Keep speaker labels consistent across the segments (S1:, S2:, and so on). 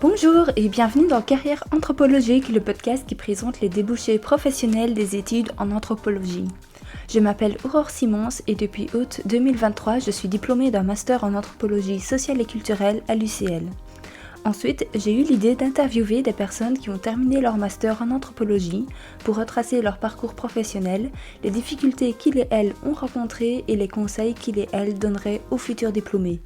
S1: Bonjour et bienvenue dans Carrière Anthropologique, le podcast qui présente les débouchés professionnels des études en anthropologie. Je m'appelle Aurore Simons et depuis août 2023, je suis diplômée d'un master en anthropologie sociale et culturelle à l'UCL. Ensuite, j'ai eu l'idée d'interviewer des personnes qui ont terminé leur master en anthropologie pour retracer leur parcours professionnel, les difficultés qu'ils et elles ont rencontrées et les conseils qu'ils et elles donneraient aux futurs diplômés.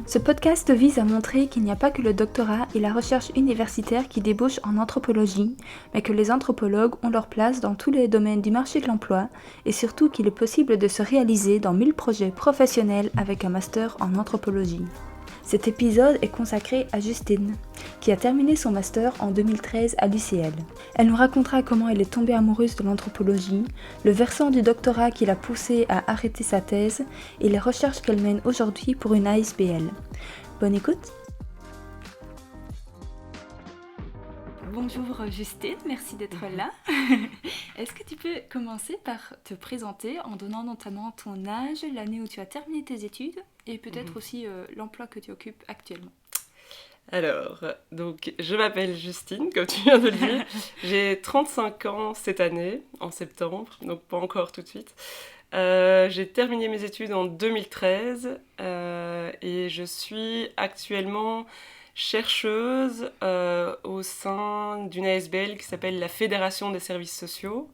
S1: Ce podcast vise à montrer qu'il n'y a pas que le doctorat et la recherche universitaire qui débouchent en anthropologie, mais que les anthropologues ont leur place dans tous les domaines du marché de l'emploi et surtout qu'il est possible de se réaliser dans 1000 projets professionnels avec un master en anthropologie. Cet épisode est consacré à Justine, qui a terminé son master en 2013 à l'UCL. Elle nous racontera comment elle est tombée amoureuse de l'anthropologie, le versant du doctorat qui l'a poussée à arrêter sa thèse et les recherches qu'elle mène aujourd'hui pour une ASBL. Bonne écoute! Bonjour Justine, merci d'être là. Est-ce que tu peux commencer par te présenter en donnant notamment ton âge, l'année où tu as terminé tes études et peut-être aussi l'emploi que tu occupes actuellement?
S2: Alors, donc, je m'appelle Justine, comme tu viens de le dire. J'ai 35 ans cette année, en septembre, donc pas encore tout de suite. J'ai terminé mes études en 2013 et je suis actuellement chercheuse au sein d'une ASBL qui s'appelle la Fédération des services sociaux.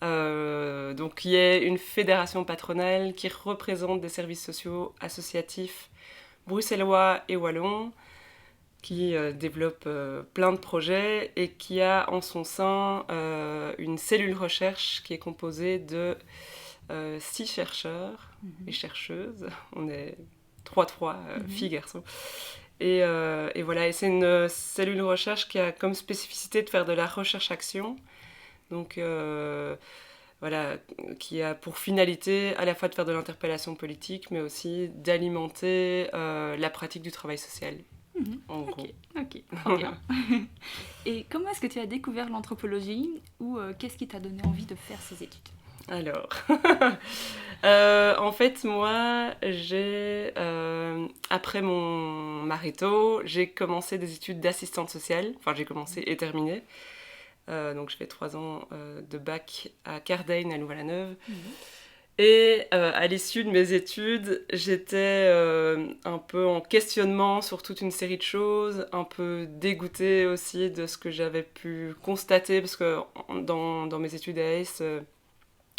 S2: Donc, qui est une fédération patronale qui représente des services sociaux associatifs bruxellois et wallons, qui développe plein de projets et qui a en son sein une cellule recherche qui est composée de 6 chercheurs et chercheuses. On est 3 filles, garçons. Et voilà, et c'est une cellule recherche qui a comme spécificité de faire de la recherche-action. Donc voilà, qui a pour finalité à la fois de faire de l'interpellation politique, mais aussi d'alimenter la pratique du travail social. En gros.
S1: Ok, très bien. Et comment est-ce que tu as découvert l'anthropologie ou qu'est-ce qui t'a donné envie de faire ces études?
S2: Alors, en fait, moi, après mon marito, j'ai commencé des études d'assistante sociale. Enfin, j'ai commencé et terminé. Donc, je fais 3 ans de bac à Cardain, à Louvain-la-Neuve. Et à l'issue de mes études, j'étais un peu en questionnement sur toute une série de choses, un peu dégoûtée aussi de ce que j'avais pu constater, parce que dans mes études à AS,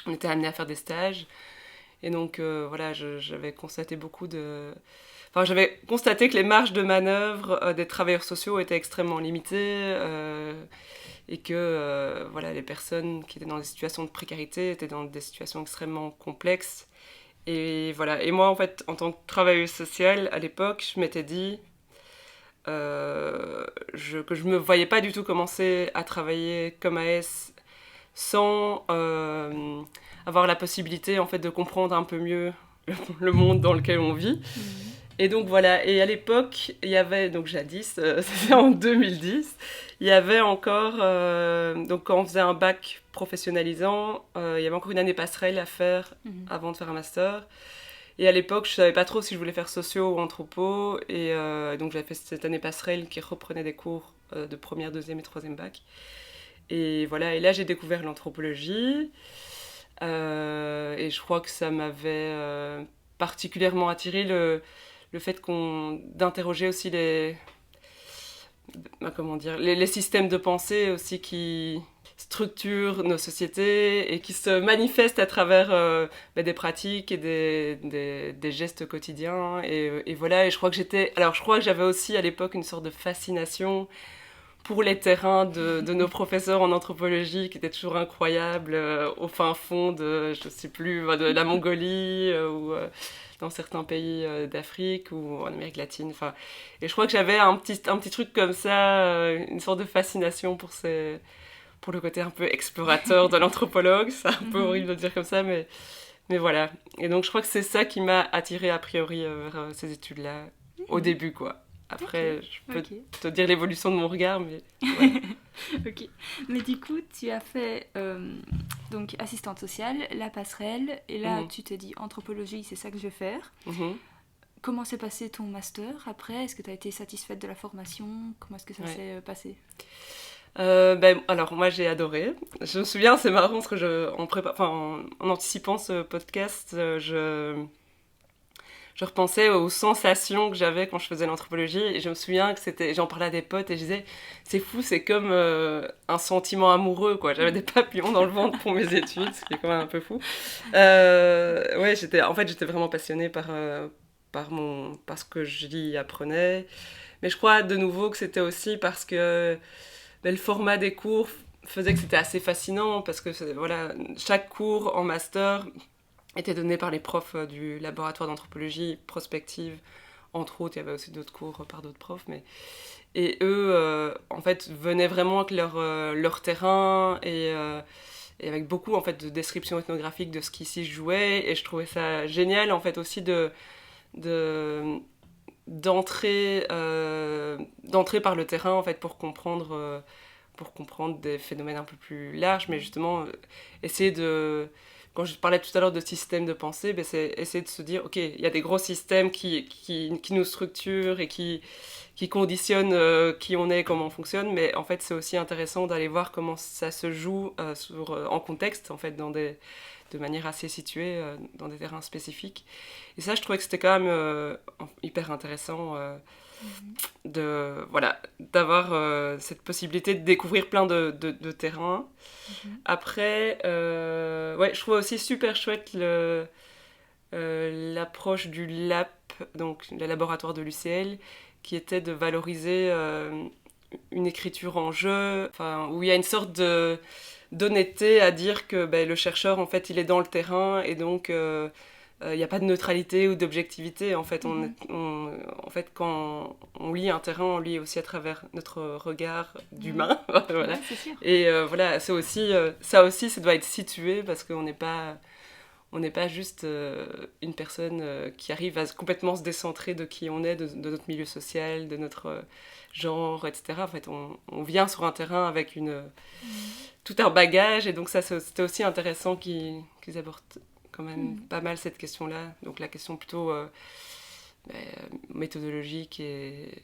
S2: on était amené à faire des stages. Et donc voilà, j'avais constaté j'avais constaté que les marges de manœuvre des travailleurs sociaux étaient extrêmement limitées. Et que voilà, les personnes qui étaient dans des situations de précarité étaient dans des situations extrêmement complexes. Et voilà. Et moi, en fait, en tant que travailleuse sociale, à l'époque, je m'étais dit que je me voyais pas du tout commencer à travailler comme AS sans avoir la possibilité, en fait, de comprendre un peu mieux le monde dans lequel on vit. Et donc voilà, et à l'époque, il y avait, donc jadis, c'était en 2010, il y avait encore, donc quand on faisait un bac professionnalisant, il y avait encore une année passerelle à faire avant de faire un master. Et à l'époque, je savais pas trop si je voulais faire socio ou anthropo, et donc j'avais fait cette année passerelle qui reprenait des cours de première, deuxième et troisième bac. Et voilà, et là j'ai découvert l'anthropologie, et je crois que ça m'avait particulièrement attiré le fait d'interroger aussi les systèmes de pensée aussi qui structurent nos sociétés et qui se manifestent à travers des pratiques et des gestes quotidiens. Et voilà, et je crois que j'avais aussi à l'époque une sorte de fascination pour les terrains de nos professeurs en anthropologie qui étaient toujours incroyables au fin fond de, je sais plus, de la Mongolie ou dans certains pays d'Afrique ou en Amérique latine. Enfin, et je crois que j'avais un petit truc comme ça, une sorte de fascination pour le côté un peu explorateur de l'anthropologue. C'est un peu horrible de le dire comme ça, mais voilà. Et donc je crois que c'est ça qui m'a attirée a priori vers ces études-là, au début, quoi. Après, je peux te dire l'évolution de mon regard, mais voilà.
S1: Ok. Mais du coup, tu as fait donc assistante sociale, la passerelle, et là tu t'es dit anthropologie, c'est ça que je vais faire. comment s'est passé ton master après? Est-ce que tu as été satisfaite de la formation? Comment est-ce que ça s'est passé?
S2: Alors moi j'ai adoré. Je me souviens, c'est marrant parce que en anticipant ce podcast, je repensais aux sensations que j'avais quand je faisais l'anthropologie et je me souviens que j'en parlais à des potes et je disais c'est fou, c'est comme un sentiment amoureux quoi. J'avais des papillons dans le ventre pour mes études, ce qui est quand même un peu fou. Ouais, j'étais vraiment passionnée par ce que j'y apprenais, mais je crois de nouveau que c'était aussi parce que le format des cours faisait que c'était assez fascinant parce que voilà, chaque cours en master était donné par les profs du laboratoire d'anthropologie prospective, entre autres. Il y avait aussi d'autres cours par d'autres profs, et eux en fait venaient vraiment avec leur terrain et avec beaucoup en fait de descriptions ethnographiques de ce qui s'y jouait, et je trouvais ça génial en fait aussi d'entrer par le terrain en fait pour comprendre des phénomènes un peu plus larges, mais justement essayer de... Quand je parlais tout à l'heure de système de pensée, c'est essayer de se dire, ok, il y a des gros systèmes qui nous structurent et qui conditionnent qui on est, comment on fonctionne, mais en fait c'est aussi intéressant d'aller voir comment ça se joue en contexte, en fait, de manière assez située, dans des terrains spécifiques. Et ça, je trouvais que c'était quand même hyper intéressant d'avoir cette possibilité de découvrir plein de terrains. Après, je trouve aussi super chouette l'approche du LAP, donc le laboratoire de l'UCL, qui était de valoriser une écriture en jeu, où il y a une sorte d'honnêteté à dire que le chercheur, en fait, il est dans le terrain, et donc il n'y a pas de neutralité ou d'objectivité. En fait, en fait, quand on lit un terrain, on lit aussi à travers notre regard d'humain. Voilà.
S1: Ouais, c'est sûr.
S2: Et voilà, ça aussi, ça doit être situé parce qu'on n'est pas juste une personne qui arrive à complètement se décentrer de qui on est, de notre milieu social, de notre genre, etc. En fait, on vient sur un terrain avec tout un bagage, et donc ça, c'était aussi intéressant qu'ils abordent quand même pas mal cette question-là. Donc la question plutôt méthodologique et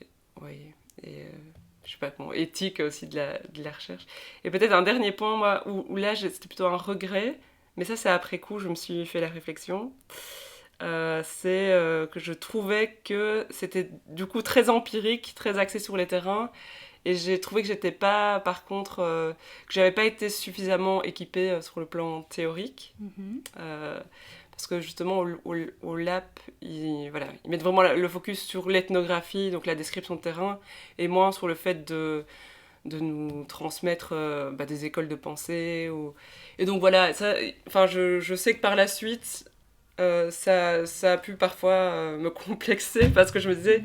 S2: je sais pas comment, éthique aussi de la recherche. Et peut-être un dernier point, moi, où là, c'était plutôt un regret, mais ça, c'est après coup, je me suis fait la réflexion. C'est que je trouvais que c'était du coup très empirique, très axé sur les terrains, et j'ai trouvé que j'étais pas, par contre, que j'avais pas été suffisamment équipée sur le plan théorique. Parce que justement au LAP, ils mettent vraiment le focus sur l'ethnographie, donc la description de terrain, et moins sur le fait de nous transmettre des écoles de pensée. Et donc voilà, je sais que par la suite, ça a pu parfois me complexer, parce que je me disais,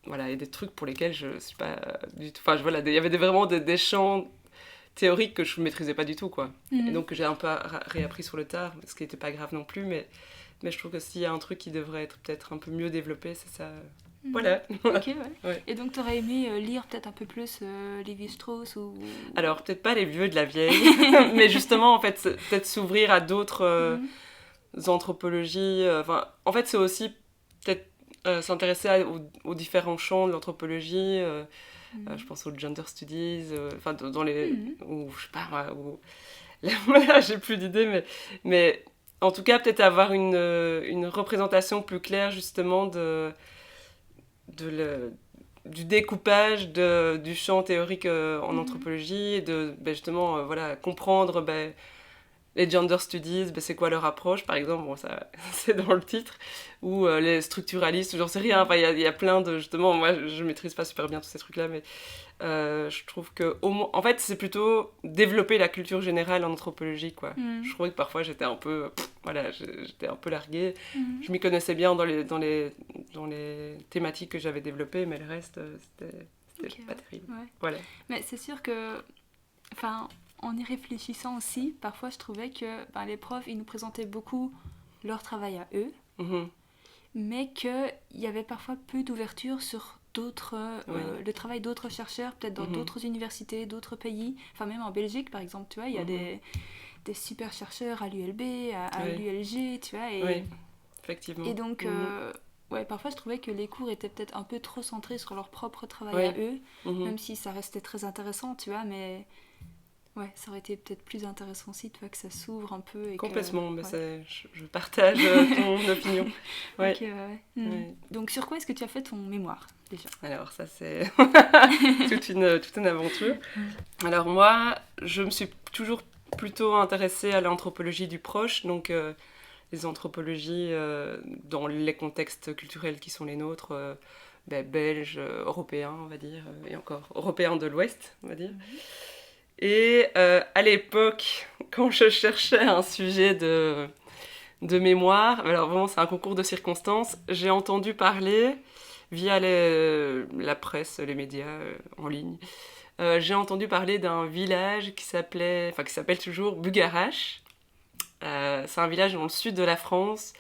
S2: voilà, il y a des trucs pour lesquels je suis pas du tout... voilà, il y avait vraiment des champs théoriques que je maîtrisais pas du tout, quoi. Et donc que j'ai un peu réappris sur le tard, ce qui n'était pas grave non plus, mais je trouve que s'il y a un truc qui devrait être peut-être un peu mieux développé, c'est ça. Voilà.
S1: Ok, ouais. Et donc t'aurais aimé lire peut-être un peu plus Lévi-Strauss ou...
S2: Alors, peut-être pas les vieux de la vieille, mais justement, en fait, peut-être s'ouvrir à d'autres anthropologies. En fait, c'est aussi peut-être s'intéresser aux différents champs de l'anthropologie. Je pense aux gender studies, dans les... ou je sais pas, là, j'ai plus d'idées, mais en tout cas, peut-être avoir une représentation plus claire, justement, du découpage du champ théorique en anthropologie, et de justement comprendre les gender studies, c'est quoi leur approche, par exemple, ça c'est dans le titre, ou les structuralistes, j'en sais rien, il y a plein de, justement, moi je maîtrise pas super bien tous ces trucs-là, mais je trouve que, en fait, c'est plutôt développer la culture générale en anthropologie, quoi. Je trouvais que parfois j'étais un peu, j'étais un peu larguée. Je m'y connaissais bien dans les thématiques que j'avais développées, mais le reste, c'était pas terrible.
S1: Ouais.
S2: Voilà.
S1: Mais c'est sûr que, en y réfléchissant aussi, parfois je trouvais que les profs, ils nous présentaient beaucoup leur travail à eux, mais qu'il y avait parfois peu d'ouverture sur le travail d'autres chercheurs, peut-être dans d'autres universités, d'autres pays, même en Belgique par exemple, tu vois, il y a des super chercheurs à l'ULB, à l'ULG, tu vois,
S2: oui, effectivement.
S1: et donc ouais, parfois je trouvais que les cours étaient peut-être un peu trop centrés sur leur propre travail à eux, même si ça restait très intéressant, tu vois, mais ouais, ça aurait été peut-être plus intéressant aussi, tu vois, que ça s'ouvre un peu. Et
S2: Complètement,
S1: que,
S2: mais je partage ton opinion. Ouais.
S1: Ok, ouais. Ouais. Donc sur quoi est-ce que tu as fait ton mémoire déjà?
S2: Alors ça c'est toute une aventure. Alors moi, je me suis toujours plutôt intéressée à l'anthropologie du proche, donc les anthropologies dans les contextes culturels qui sont les nôtres, belges, européens, on va dire, et encore européens de l'Ouest, on va dire. Et à l'époque, quand je cherchais un sujet de mémoire, alors vraiment c'est un concours de circonstances, j'ai entendu parler via la presse, les médias en ligne, j'ai entendu parler d'un village qui s'appelle toujours Bugarache. C'est un village dans le sud de la France,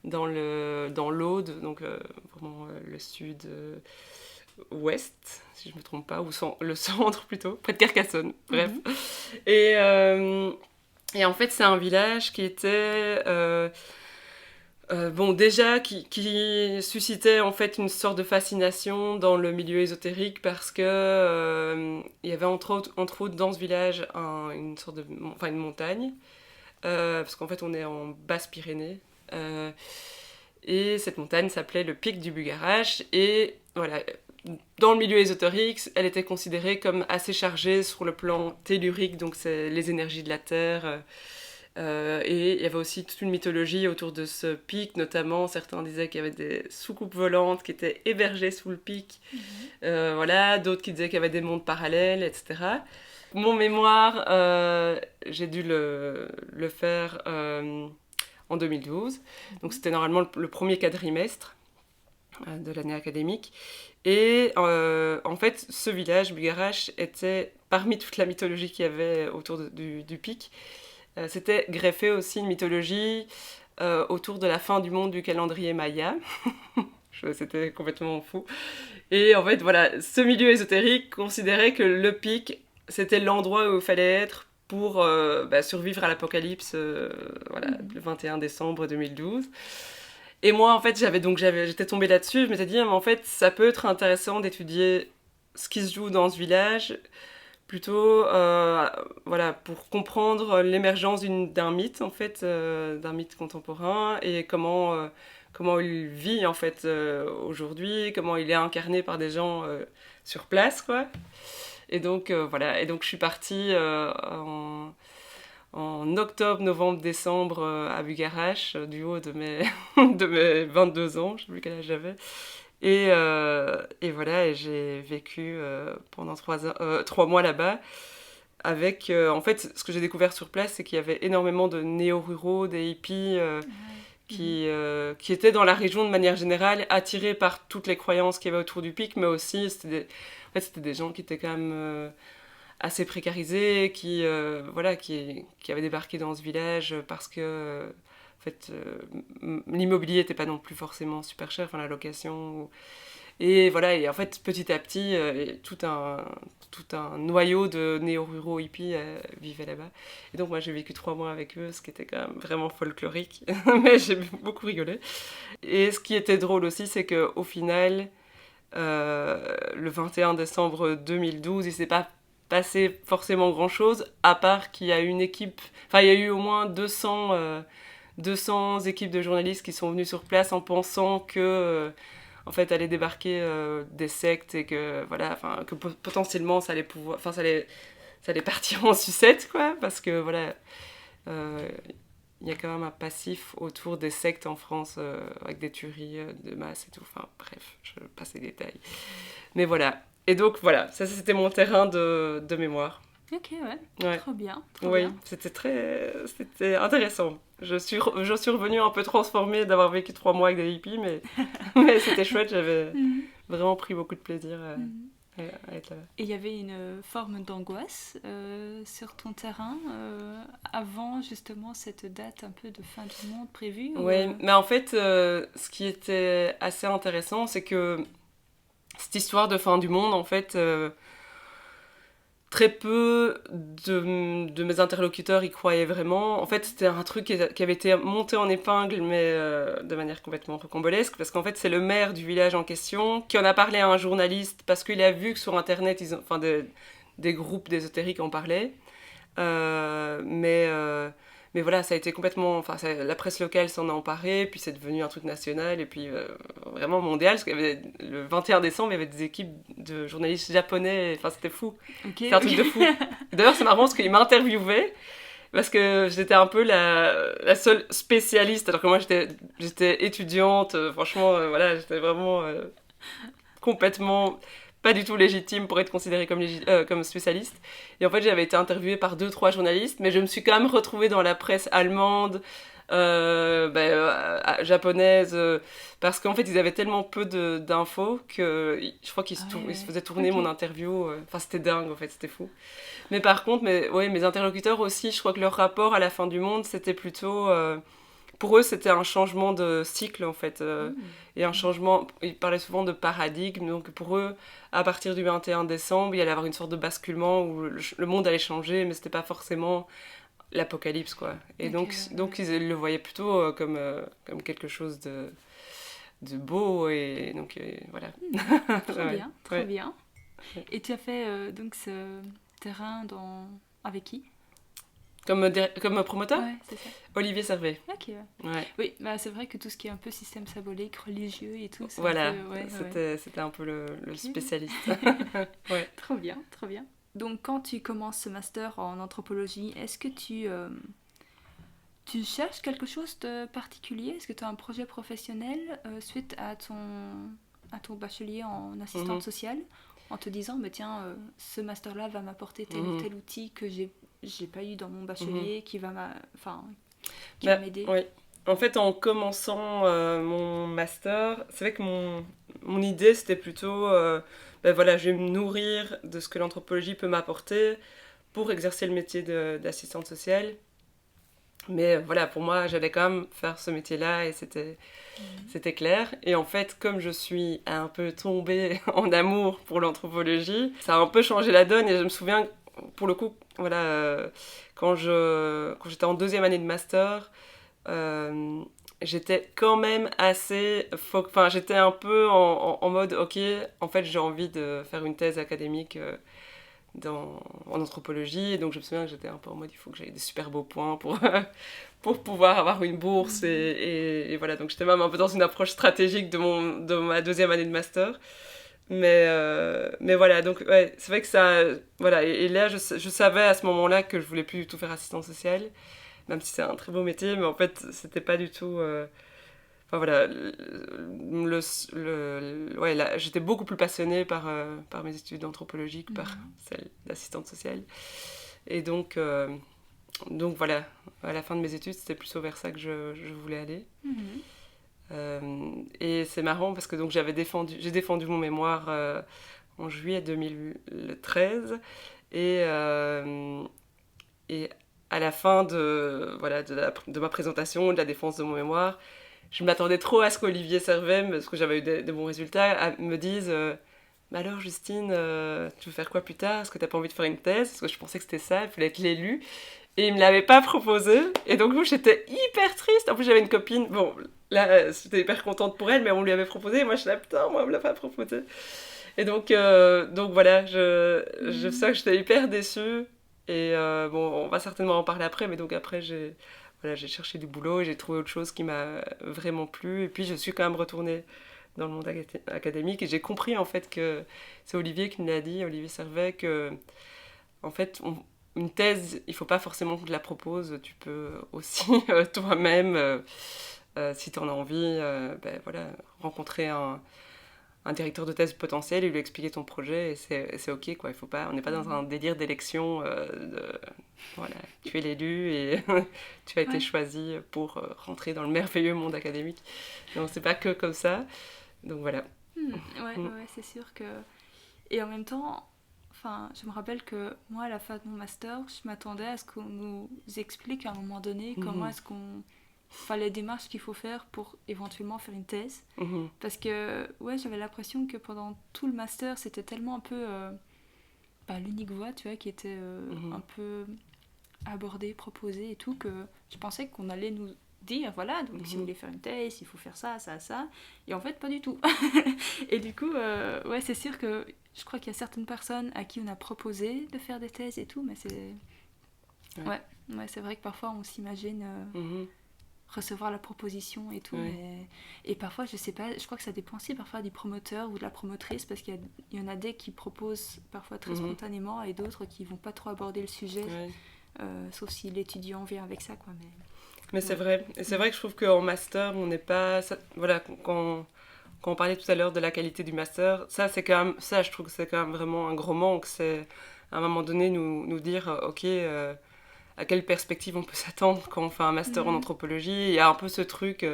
S2: dans l'Aude, donc vraiment le sud-ouest, si je ne me trompe pas, ou le centre plutôt, près de Carcassonne, bref. Et en fait, c'est un village qui était... déjà, qui suscitait en fait une sorte de fascination dans le milieu ésotérique parce que il y avait entre autres dans ce village une sorte de... Enfin, une montagne, parce qu'en fait, on est en Basse-Pyrénées. Et cette montagne s'appelait le pic du Bugarache. Et voilà, dans le milieu ésotérique, elle était considérée comme assez chargée sur le plan tellurique, donc c'est les énergies de la Terre. Et il y avait aussi toute une mythologie autour de ce pic, notamment certains disaient qu'il y avait des soucoupes volantes qui étaient hébergées sous le pic. Voilà, d'autres qui disaient qu'il y avait des mondes parallèles, etc. Mon mémoire, j'ai dû le faire en 2012. Donc c'était normalement le premier quadrimestre de l'année académique. Et en fait, ce village, Bugarache, était parmi toute la mythologie qu'il y avait autour du pic. C'était greffé aussi une mythologie autour de la fin du monde du calendrier Maya. C'était complètement fou. Et en fait, voilà, ce milieu ésotérique considérait que le pic, c'était l'endroit où il fallait être pour survivre à l'apocalypse le 21 décembre 2012. Et moi, en fait, j'étais tombée là-dessus, je m'étais dit, mais en fait, ça peut être intéressant d'étudier ce qui se joue dans ce village, plutôt pour comprendre l'émergence d'un mythe, en fait, d'un mythe contemporain, et comment il vit, en fait, aujourd'hui, comment il est incarné par des gens sur place, quoi. Et donc, et donc je suis partie en octobre, novembre, décembre à Bugarache, du haut de mes 22 ans, je ne sais plus quel âge j'avais. Et voilà, et j'ai vécu pendant 3 mois là-bas avec... en fait, ce que j'ai découvert sur place, c'est qu'il y avait énormément de néo-ruraux, des hippies qui étaient dans la région de manière générale, attirés par toutes les croyances qu'il y avait autour du pic, mais aussi c'était des gens qui étaient quand même assez précarisés, qui avaient débarqué dans ce village parce que en fait, l'immobilier n'était pas non plus forcément super cher, enfin la location. Et voilà, et en fait, petit à petit, tout un noyau de néo-ruraux hippies vivait là-bas. Et donc moi, j'ai vécu 3 mois avec eux, ce qui était quand même vraiment folklorique, mais j'ai beaucoup rigolé. Et ce qui était drôle aussi, c'est qu'au final, le 21 décembre 2012, il s'est pas passé forcément grand-chose, à part qu'il y a une équipe... Enfin, il y a eu au moins 200 équipes de journalistes qui sont venues sur place en pensant que... en fait, allaient débarquer des sectes et que, voilà, que potentiellement, ça allait pouvoir... Enfin, ça allait partir en sucette, quoi, parce que, voilà... il y a quand même un passif autour des sectes en France, avec des tueries de masse et tout. Enfin, bref, je passe les détails. Mais voilà. Et donc, voilà, ça, c'était mon terrain de mémoire.
S1: Ok, ouais. Trop bien.
S2: Oui, c'était intéressant. Je suis revenue un peu transformée d'avoir vécu 3 mois avec des hippies, mais c'était chouette. J'avais vraiment pris beaucoup de plaisir à être là-bas.
S1: Et il y avait une forme d'angoisse sur ton terrain avant justement cette date un peu de fin du monde prévue?
S2: Oui, mais en fait, ce qui était assez intéressant, c'est que cette histoire de fin du monde, en fait, très peu de mes interlocuteurs y croyaient vraiment. En fait, c'était un truc qui avait été monté en épingle, mais de manière complètement rocambolesque, parce qu'en fait, c'est le maire du village en question qui en a parlé à un journaliste, parce qu'il a vu que sur Internet, des groupes d'ésotériques en parlaient. Mais voilà, ça a été complètement... Enfin, la presse locale s'en a emparée, puis c'est devenu un truc national, et puis vraiment mondial, parce qu'il y avait, le 21 décembre, il y avait des équipes de journalistes japonais, enfin, c'était fou.
S1: Okay.
S2: C'est un truc de fou. D'ailleurs, c'est marrant, parce qu'ils m'interviewaient, parce que j'étais un peu la seule spécialiste, alors que moi, j'étais étudiante, franchement, voilà, j'étais vraiment complètement... pas du tout légitime pour être considérée comme spécialiste. Et en fait, j'avais été interviewée par 2-3 journalistes, mais je me suis quand même retrouvée dans la presse allemande, japonaise, parce qu'en fait, ils avaient tellement peu d'infos que je crois qu'ils se faisaient tourner mon interview. Enfin, c'était dingue, en fait, c'était fou. Mais par contre, mes interlocuteurs aussi, je crois que leur rapport à la fin du monde, c'était plutôt... pour eux, c'était un changement de cycle, en fait. Et un changement... Ils parlaient souvent de paradigme. Donc, pour eux, à partir du 21 décembre, il allait y avoir une sorte de basculement où le monde allait changer, mais c'était pas forcément l'apocalypse, quoi. Et donc ils le voyaient plutôt comme quelque chose de beau. Et donc, voilà.
S1: Très bien. Et tu as fait donc ce terrain avec qui ?
S2: Comme promoteur ?
S1: Ouais, c'est ça.
S2: Olivier Servet.
S1: Ok.
S2: Ouais.
S1: Oui, bah c'est vrai que tout ce qui est un peu système symbolique, religieux et tout,
S2: voilà, c'était un peu le spécialiste. Ouais.
S1: Trop bien, trop bien. Donc quand tu commences ce master en anthropologie, est-ce que tu cherches quelque chose de particulier ? Est-ce que tu as un projet professionnel suite à ton bachelier en assistante sociale, en te disant, mais tiens, ce master-là va m'apporter tel ou tel outil que j'ai pas eu dans mon bachelier, qui va m'aider.
S2: Oui. En fait, en commençant mon master, c'est vrai que mon idée, c'était plutôt... voilà, je vais me nourrir de ce que l'anthropologie peut m'apporter pour exercer le métier d'assistante sociale. Mais voilà, pour moi, j'allais quand même faire ce métier-là et c'était clair. Et en fait, comme je suis un peu tombée en amour pour l'anthropologie, ça a un peu changé la donne. Et je me souviens, pour le coup, voilà, quand j'étais en 2e année de master, j'étais quand même assez... Enfin, j'étais un peu en mode, ok, en fait, j'ai envie de faire une thèse académique en anthropologie. Et donc, je me souviens que j'étais un peu en mode, il faut que j'aie des super beaux points pour pouvoir avoir une bourse. Et voilà, donc j'étais même un peu dans une approche stratégique de ma 2e année de master. Mais voilà, donc ouais, c'est vrai que ça... Voilà, et là, je savais à ce moment-là que je voulais plus du tout faire assistante sociale, même si c'est un très beau métier, mais en fait, c'était pas du tout... Enfin voilà, j'étais beaucoup plus passionnée par mes études d'anthropologie que par celles d'assistante sociale. Et donc voilà, à la fin de mes études, c'était plutôt vers ça que je voulais aller. Et c'est marrant parce que donc j'ai défendu mon mémoire en juillet 2013 et à la fin de ma présentation, de la défense de mon mémoire, je m'attendais trop à ce qu'Olivier Servet, parce que j'avais eu des bons résultats, me dise mais alors Justine, tu veux faire quoi plus tard ? Est-ce que t'as pas envie de faire une thèse ? Parce que je pensais que c'était ça, il fallait être l'élu. Et il me l'avait pas proposé. Et donc j'étais hyper triste. En plus j'avais une copine, bon là j'étais hyper contente pour elle, mais on lui avait proposé. Et moi je suis là, putain, moi on me l'a pas proposé. Et donc voilà, je sais que j'étais hyper déçue. Et bon, on va certainement en parler après, mais donc après j'ai cherché du boulot et j'ai trouvé autre chose qui m'a vraiment plu. Et puis je suis quand même retournée dans le monde académique et j'ai compris en fait que c'est Olivier qui me l'a dit, Olivier Servet, que en fait une thèse, il faut pas forcément que tu la proposes, tu peux aussi toi-même, si tu en as envie, rencontrer un directeur de thèse potentiel et lui expliquer ton projet et c'est ok, quoi. On n'est pas dans un délire d'élection voilà, tu es l'élu et tu as été choisi pour rentrer dans le merveilleux monde académique. Donc c'est pas que comme ça. Donc voilà.
S1: Ouais, c'est sûr que... Et en même temps, je me rappelle que moi, à la fin de mon master, je m'attendais à ce qu'on nous explique à un moment donné comment est-ce qu'on... les démarches qu'il faut faire pour éventuellement faire une thèse. Parce que, j'avais l'impression que pendant tout le master, c'était tellement un peu... l'unique voie, tu vois, qui était un peu abordée, proposée et tout, que je pensais qu'on allait nous dire, voilà, donc si vous voulez faire une thèse, il faut faire ça, ça, ça, et en fait, pas du tout. Et du coup, ouais, c'est sûr que je crois qu'il y a certaines personnes à qui on a proposé de faire des thèses et tout, mais c'est... Ouais, c'est vrai que parfois on s'imagine recevoir la proposition et tout, et parfois, je sais pas, je crois que ça dépend aussi parfois du promoteur ou de la promotrice, parce qu'il y en a des qui proposent parfois très spontanément et d'autres qui vont pas trop aborder le sujet, sauf si l'étudiant vient avec ça, quoi.
S2: Mais c'est vrai, et c'est vrai que je trouve qu'en master, on n'est pas... Ça, voilà, quand on parlait tout à l'heure de la qualité du master, ça, c'est quand même, ça, je trouve que c'est quand même vraiment un gros manque, c'est à un moment donné nous dire, ok... à quelle perspective on peut s'attendre quand on fait un master en anthropologie. Il y a un peu ce truc...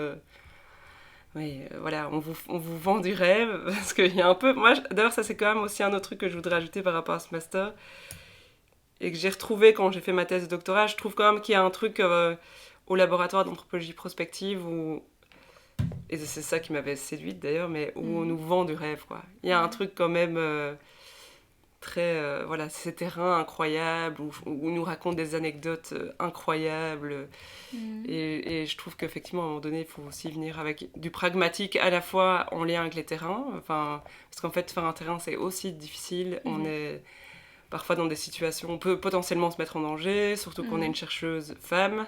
S2: voilà, on vous vend du rêve, parce qu'il y a un peu... Moi, d'ailleurs, ça, c'est quand même aussi un autre truc que je voudrais ajouter par rapport à ce master, et que j'ai retrouvé quand j'ai fait ma thèse de doctorat. Je trouve quand même qu'il y a un truc au laboratoire d'anthropologie prospective où... Et c'est ça qui m'avait séduite, d'ailleurs, mais où on nous vend du rêve, quoi. Il y a un truc quand même... très voilà, ces terrains incroyables où on nous raconte des anecdotes incroyables et je trouve qu'effectivement à un moment donné il faut aussi venir avec du pragmatique à la fois en lien avec les terrains, enfin, parce qu'en fait faire un terrain c'est aussi difficile, on est parfois dans des situations, on peut potentiellement se mettre en danger, surtout qu'on est une chercheuse femme,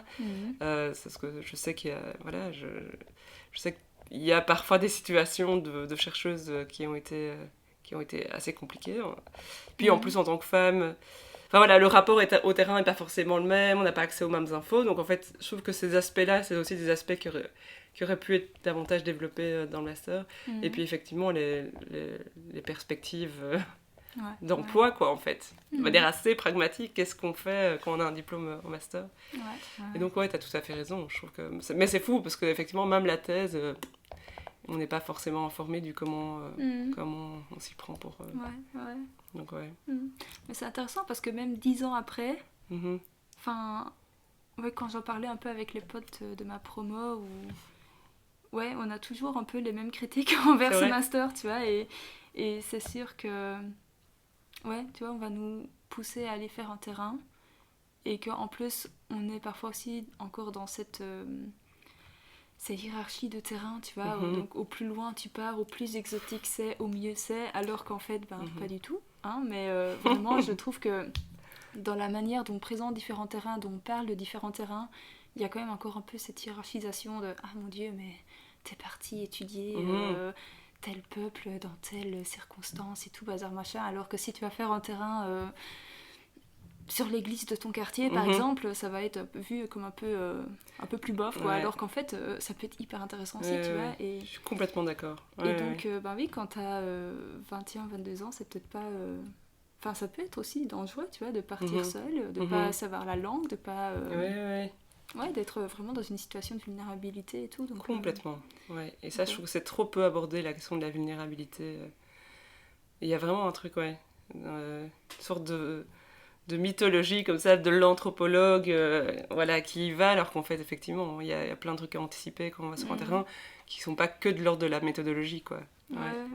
S2: c'est ce que je sais qu'il y a, voilà, je sais qu'il y a parfois des situations de chercheuses qui ont été assez compliquées. Puis en plus, en tant que femme, enfin voilà, le rapport au terrain n'est pas forcément le même, on n'a pas accès aux mêmes infos. Donc en fait, je trouve que ces aspects-là, c'est aussi des aspects qui auraient pu être davantage développés dans le master. Et puis effectivement, les perspectives d'emploi, quoi, en fait. De manière assez pragmatique, qu'est-ce qu'on fait quand on a un diplôme en master. Et donc, ouais, t'as tout à fait raison. Je trouve que... Mais c'est fou, parce qu'effectivement, même la thèse... on n'est pas forcément informé du comment on s'y prend pour... Donc, ouais.
S1: Mais c'est intéressant parce que même 10 ans après, quand j'en parlais un peu avec les potes de ma promo, on a toujours un peu les mêmes critiques envers ce master, tu vois, et c'est sûr que, tu vois, on va nous pousser à aller faire un terrain, et qu'en plus, on est parfois aussi encore dans cette hiérarchie de terrain, tu vois, donc au plus loin tu pars, au plus exotique c'est, au mieux c'est, alors qu'en fait, pas du tout, hein, mais vraiment, je trouve que dans la manière dont on présente différents terrains, dont on parle de différents terrains, il y a quand même encore un peu cette hiérarchisation de « Ah mon Dieu, mais t'es parti étudier tel peuple dans telle circonstance et tout, bazar machin », alors que si tu vas faire un terrain... sur l'église de ton quartier, par exemple, ça va être vu comme un peu plus bof, quoi. Alors qu'en fait, ça peut être hyper intéressant aussi, tu vois. Et...
S2: Je suis complètement d'accord.
S1: Et donc, quand t'as 21, 22 ans, c'est peut-être pas... Enfin, ça peut être aussi dangereux, tu vois, de partir seule, de pas savoir la langue, de pas... d'être vraiment dans une situation de vulnérabilité et tout. Donc,
S2: complètement, Et ça, je trouve que c'est trop peu abordé, la question de la vulnérabilité. Il y a vraiment un truc, une sorte de mythologie comme ça, de l'anthropologue qui y va, alors qu'en fait, effectivement, il y a plein de trucs à anticiper quand on va sur un terrain qui sont pas que de l'ordre de la méthodologie, quoi.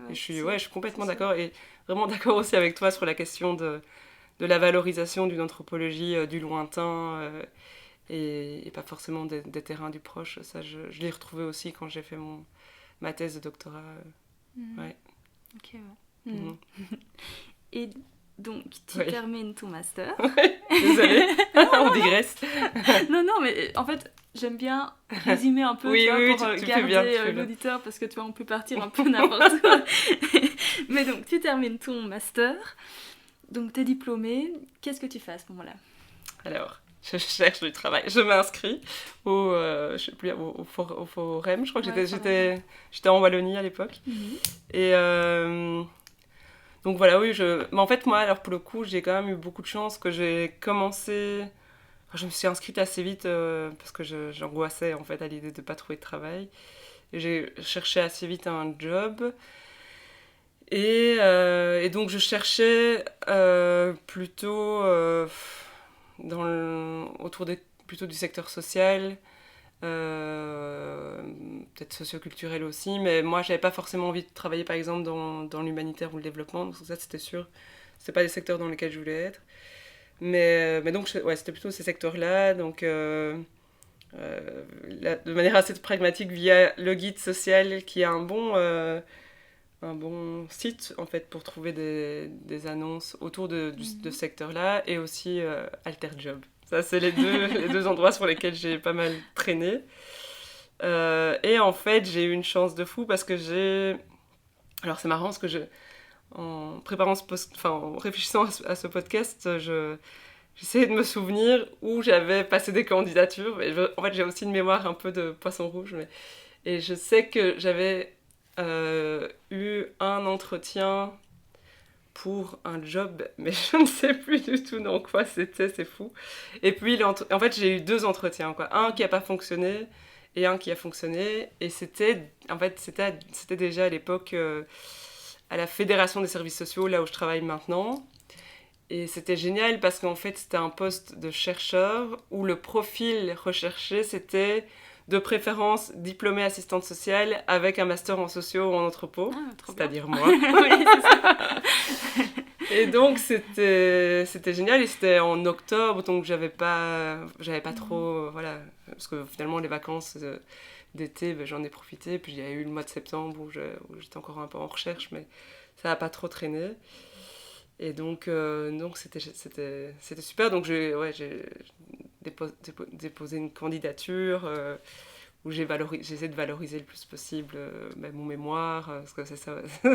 S2: Et je suis complètement d'accord, et vraiment d'accord aussi avec toi sur la question de la valorisation d'une anthropologie du lointain et pas forcément des terrains du proche. Ça, je l'ai retrouvé aussi quand j'ai fait ma thèse de doctorat.
S1: Ok, Et donc, tu termines ton master.
S2: Désolée, on digresse.
S1: non, mais en fait, j'aime bien résumer un peu pour garder l'auditeur, parce que tu vois, on peut partir un peu n'importe où. Mais donc, tu termines ton master, donc t'es diplômée. Qu'est-ce que tu fais à ce moment-là ?
S2: Alors, je cherche du travail. Je m'inscris au Forum. Je crois que j'étais en Wallonie à l'époque. Et... donc voilà, mais en fait, moi, alors pour le coup, j'ai quand même eu beaucoup de chance que j'ai commencé... Enfin, je me suis inscrite assez vite parce que j'angoissais en fait à l'idée de ne pas trouver de travail. Et j'ai cherché assez vite un job. Et donc je cherchais plutôt plutôt du secteur social, peut-être socio-culturel aussi, mais moi j'avais pas forcément envie de travailler par exemple dans l'humanitaire ou le développement, donc ça c'était sûr, c'est pas des secteurs dans lesquels je voulais être. Mais donc, c'était plutôt ces secteurs-là. Donc, de manière assez pragmatique, via le guide social, qui est un bon site, en fait, pour trouver des annonces autour de ce secteur-là, et aussi Alterjob. Ça, c'est les deux endroits sur lesquels j'ai pas mal traîné. Et en fait, j'ai eu une chance de fou parce que Alors, c'est marrant parce que en réfléchissant à ce podcast, j'essayais de me souvenir où j'avais passé des candidatures. En fait, j'ai aussi une mémoire un peu de poisson rouge. Et je sais que j'avais eu un entretien pour un job, mais je ne sais plus du tout dans quoi c'était, c'est fou. Et puis, en fait, j'ai eu 2 entretiens, quoi. Un qui n'a pas fonctionné et un qui a fonctionné. Et c'était déjà à l'époque à la Fédération des services sociaux, là où je travaille maintenant. Et c'était génial parce qu'en fait, c'était un poste de chercheur où le profil recherché, c'était de préférence diplômée assistante sociale avec un master en sociaux ou en anthropo, c'est-à-dire moi. Oui, c'est ça. Et donc, c'était génial et c'était en octobre, donc j'avais pas trop, voilà, parce que finalement, les vacances d'été, j'en ai profité. Puis il y a eu le mois de septembre où j'étais encore un peu en recherche, mais ça n'a pas trop traîné. Et donc c'était super. Donc j'ai déposé une candidature où j'essaie de valoriser le plus possible mon mémoire, parce que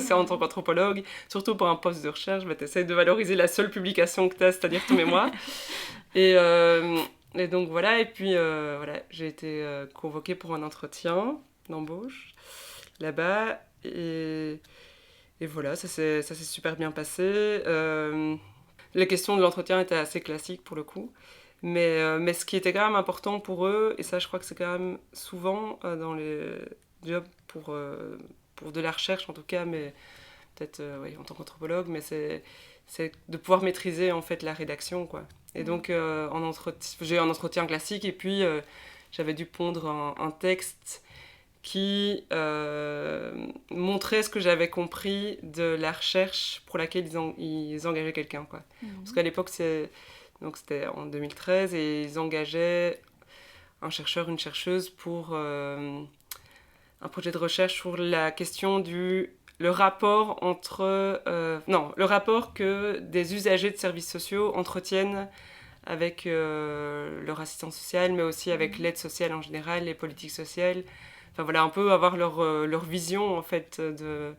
S2: c'est en tant qu'anthropologue, surtout pour un poste de recherche, tu essaies de valoriser la seule publication que tu as, c'est-à-dire ton mémoire. Et donc voilà, et puis voilà, j'ai été convoquée pour un entretien d'embauche là-bas, et voilà, ça s'est super bien passé. Les questions de l'entretien étaient assez classiques pour le coup. Mais ce qui était quand même important pour eux, et ça je crois que c'est quand même souvent dans les jobs pour de la recherche en tout cas, mais peut-être oui, en tant qu'anthropologue, mais c'est de pouvoir maîtriser en fait la rédaction, quoi. Et donc j'ai eu un entretien classique et puis j'avais dû pondre un texte qui montrait ce que j'avais compris de la recherche pour laquelle ils engageaient quelqu'un, quoi. Parce qu'à l'époque, c'était en 2013, et ils engageaient un chercheur, une chercheuse pour un projet de recherche sur la question le rapport que des usagers de services sociaux entretiennent avec leur assistance sociale, mais aussi avec l'aide sociale en général, les politiques sociales. Enfin voilà, un peu avoir leur vision en fait de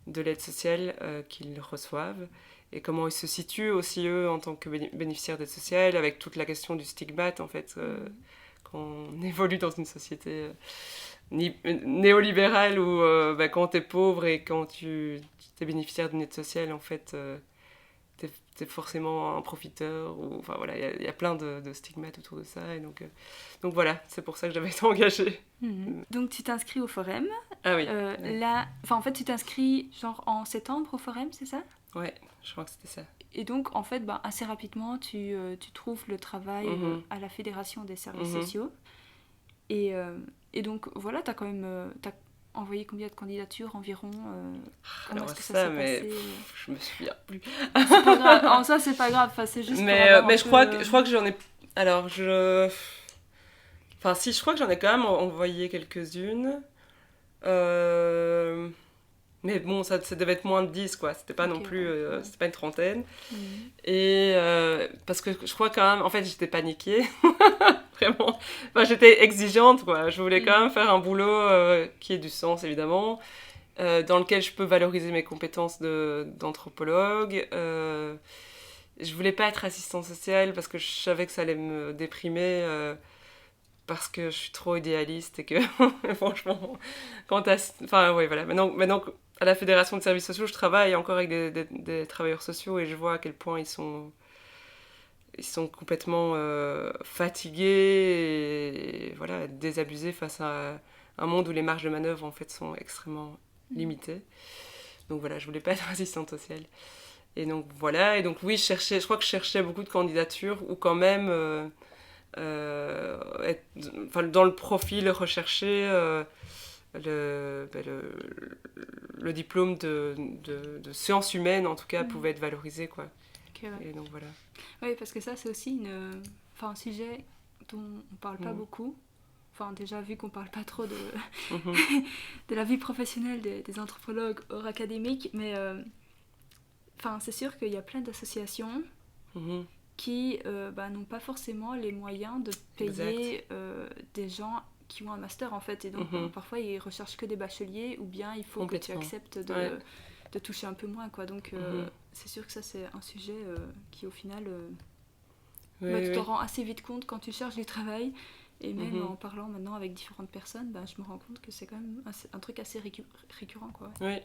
S2: l'aide sociale qu'ils reçoivent, et comment ils se situent aussi eux en tant que bénéficiaires d'aide sociale, avec toute la question du stigmate en fait quand on évolue dans une société néolibérale où quand t'es pauvre et quand tu es bénéficiaire d'une aide sociale, en fait t'es forcément un profiteur, ou enfin voilà, il y a plein de stigmates autour de ça, et donc voilà, c'est pour ça que j'avais été engagée.
S1: Donc tu t'inscris au Forum.
S2: Ah oui.
S1: Là, en fait tu t'inscris genre en septembre au Forum, c'est ça?
S2: Ouais, je crois que c'était ça.
S1: Et donc en fait assez rapidement tu trouves le travail à la Fédération des services sociaux. Et donc voilà, t'as quand même t'as envoyé combien de candidatures environ? Comment est-ce que ça s'est passé?
S2: Je me souviens plus.
S1: C'est pas grave. En ça c'est pas grave, c'est juste.
S2: Mais je crois que j'en ai. Alors je crois que j'en ai quand même envoyé quelques-unes. Mais bon, ça devait être moins de 10, quoi. C'était pas non plus... c'était pas une trentaine. Et parce que je crois quand même... En fait, j'étais paniquée. Vraiment. Enfin, j'étais exigeante, quoi. Je voulais quand même faire un boulot qui ait du sens, évidemment. Dans lequel je peux valoriser mes compétences d'anthropologue. Je voulais pas être assistante sociale parce que je savais que ça allait me déprimer... parce que je suis trop idéaliste et que, franchement, enfin, oui, voilà. Maintenant, à la Fédération de services sociaux, je travaille encore avec des travailleurs sociaux, et je vois à quel point ils sont complètement fatigués et voilà, désabusés face à un monde où les marges de manœuvre, en fait, sont extrêmement limitées. Donc voilà, je voulais pas être assistante sociale. Et donc voilà, et donc oui, je crois que je cherchais beaucoup de candidatures où quand même... dans le profil recherché, le le diplôme de sciences humaines, en tout cas, pouvait être valorisé, quoi.
S1: Okay, ouais.
S2: Et donc voilà.
S1: Oui, parce que ça, c'est aussi un sujet dont on parle pas beaucoup. Enfin, déjà, vu qu'on parle pas trop de la vie professionnelle des anthropologues hors académique, mais c'est sûr qu'il y a plein d'associations qui n'ont pas forcément les moyens de payer des gens qui ont un master, en fait. Et donc, parfois, ils recherchent que des bacheliers, ou bien il faut que tu acceptes de toucher un peu moins, quoi. Donc, c'est sûr que ça, c'est un sujet qui, au final, tu t'en rends assez vite compte quand tu cherches du travail. Et même en parlant maintenant avec différentes personnes, je me rends compte que c'est quand même un truc assez récurrent, quoi.
S2: Oui.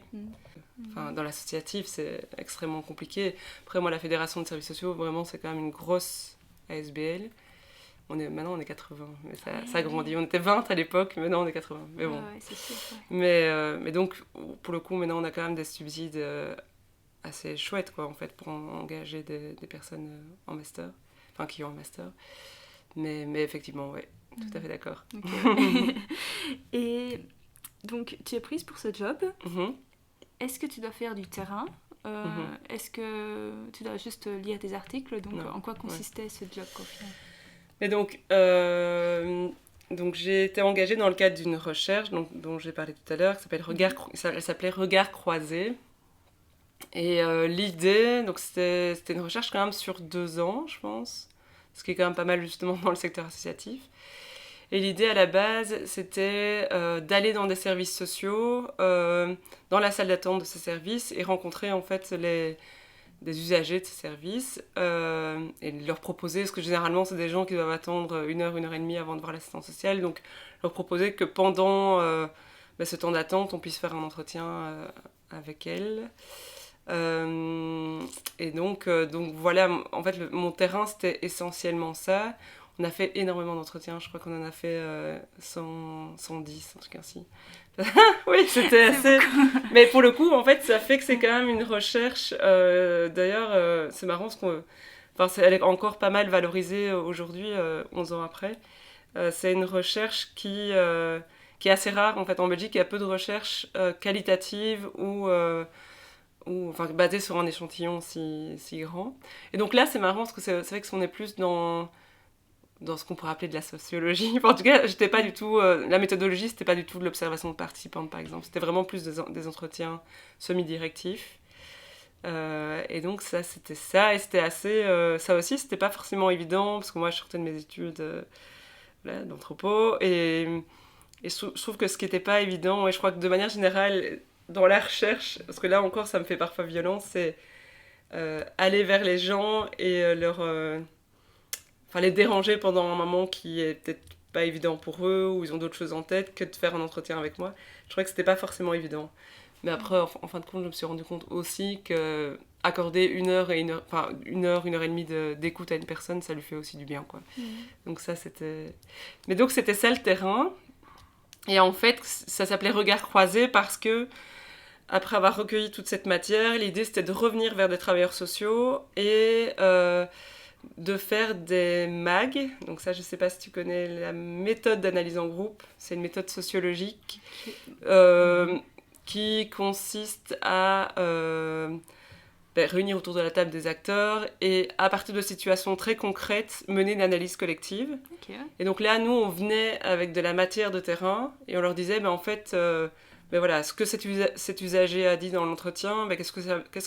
S2: Enfin, dans l'associatif, c'est extrêmement compliqué. Après, moi, la Fédération de services sociaux, vraiment, c'est quand même une grosse ASBL. Maintenant, on est 80, mais ça grandit. On était 20 à l'époque, maintenant, on est 80. Mais bon.
S1: C'est sûr,
S2: mais donc, pour le coup, maintenant, on a quand même des subsides assez chouettes, quoi, en fait, pour engager des personnes en master, enfin, qui ont un master. Mais effectivement, ouais. Tout à fait d'accord.
S1: Okay. Et donc, tu es prise pour ce job. Est-ce que tu dois faire du terrain Est-ce que tu dois juste lire des articles? Donc, en quoi consistait ce job, au final?
S2: Et donc j'ai été engagée dans le cadre d'une recherche dont j'ai parlé tout à l'heure, qui elle s'appelait Regard croisé. Et l'idée, donc c'était une recherche quand même sur 2 ans, je pense, ce qui est quand même pas mal justement dans le secteur associatif. Et l'idée à la base, c'était d'aller dans des services sociaux, dans la salle d'attente de ces services, et rencontrer en fait des usagers de ces services, et leur proposer, parce que généralement c'est des gens qui doivent attendre 1 heure, 1 heure et demie avant de voir l'assistante sociale, donc leur proposer que pendant ce temps d'attente, on puisse faire un entretien avec elles. Et donc voilà, en fait mon terrain c'était essentiellement ça. On a fait énormément d'entretiens, je crois qu'on en a fait 110, un truc ainsi. Oui, c'était assez... Mais pour le coup, en fait, ça fait que c'est quand même une recherche... D'ailleurs, c'est marrant, elle est encore pas mal valorisée aujourd'hui, 11 ans après. C'est une recherche qui est assez rare, en fait, en Belgique. Il y a peu de recherches qualitatives ou basées sur un échantillon si grand. Et donc là, c'est marrant, parce que c'est vrai qu'on est plus dans ce qu'on pourrait appeler de la sociologie. En tout cas, j'étais pas du tout... la méthodologie, c'était pas du tout de l'observation de participantes, par exemple. C'était vraiment plus des entretiens semi-directifs. Et donc, ça, c'était ça. Et c'était assez... ça aussi, c'était pas forcément évident, parce que moi, je sortais de mes études d'anthropo. Et je trouve que ce qui était pas évident, et je crois que de manière générale, dans la recherche, parce que là encore, ça me fait parfois violence, c'est aller vers les gens et les déranger pendant un moment qui est peut-être pas évident pour eux, ou ils ont d'autres choses en tête que de faire un entretien avec moi. Je trouvais que c'était pas forcément évident. Mais après, en fin de compte, je me suis rendu compte aussi que accorder 1 heure et 1 heure et demie d'écoute à une personne, ça lui fait aussi du bien, quoi. Donc ça, c'était... Mais donc, c'était ça le terrain. Et en fait, ça s'appelait Regard croisé parce que, après avoir recueilli toute cette matière, l'idée, c'était de revenir vers des travailleurs sociaux et... de faire des MAG. Donc ça, je ne sais pas si tu connais la méthode d'analyse en groupe. C'est une méthode sociologique qui consiste à réunir autour de la table des acteurs et, à partir de situations très concrètes, mener une analyse collective. Okay. Et donc là, nous, on venait avec de la matière de terrain et on leur disait, en fait, voilà, ce que cet usager a dit dans l'entretien, qu'est-ce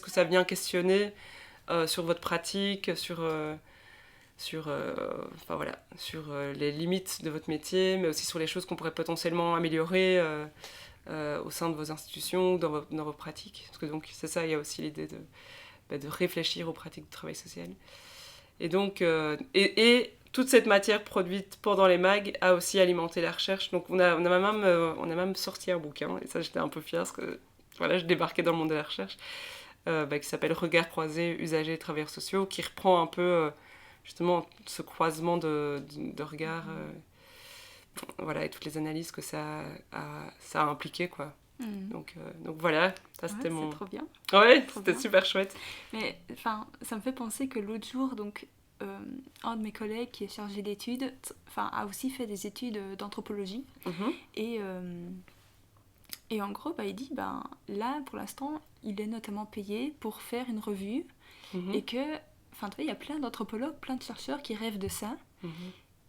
S2: que ça vient questionner sur votre pratique, sur les limites de votre métier, mais aussi sur les choses qu'on pourrait potentiellement améliorer au sein de vos institutions, dans vos pratiques. Parce que donc, c'est ça, il y a aussi l'idée de réfléchir aux pratiques de travail social. Et donc, et toute cette matière produite pendant les MAG a aussi alimenté la recherche. Donc, on a même sorti un bouquin, et ça, j'étais un peu fière, parce que je débarquais dans le monde de la recherche, qui s'appelle « Regard croisé, usagers et travailleurs sociaux », qui reprend un peu... justement ce croisement de regards, et toutes les analyses que ça a impliqué, quoi. Donc voilà, ça c'était
S1: c'est trop bien.
S2: Ouais, c'était super chouette.
S1: Mais ça me fait penser que l'autre jour, donc un de mes collègues qui est chargé d'études, a aussi fait des études d'anthropologie. Et Et en gros, il dit, là, pour l'instant, il est notamment payé pour faire une revue et que, enfin, tu vois, il y a plein d'anthropologues, plein de chercheurs qui rêvent de ça.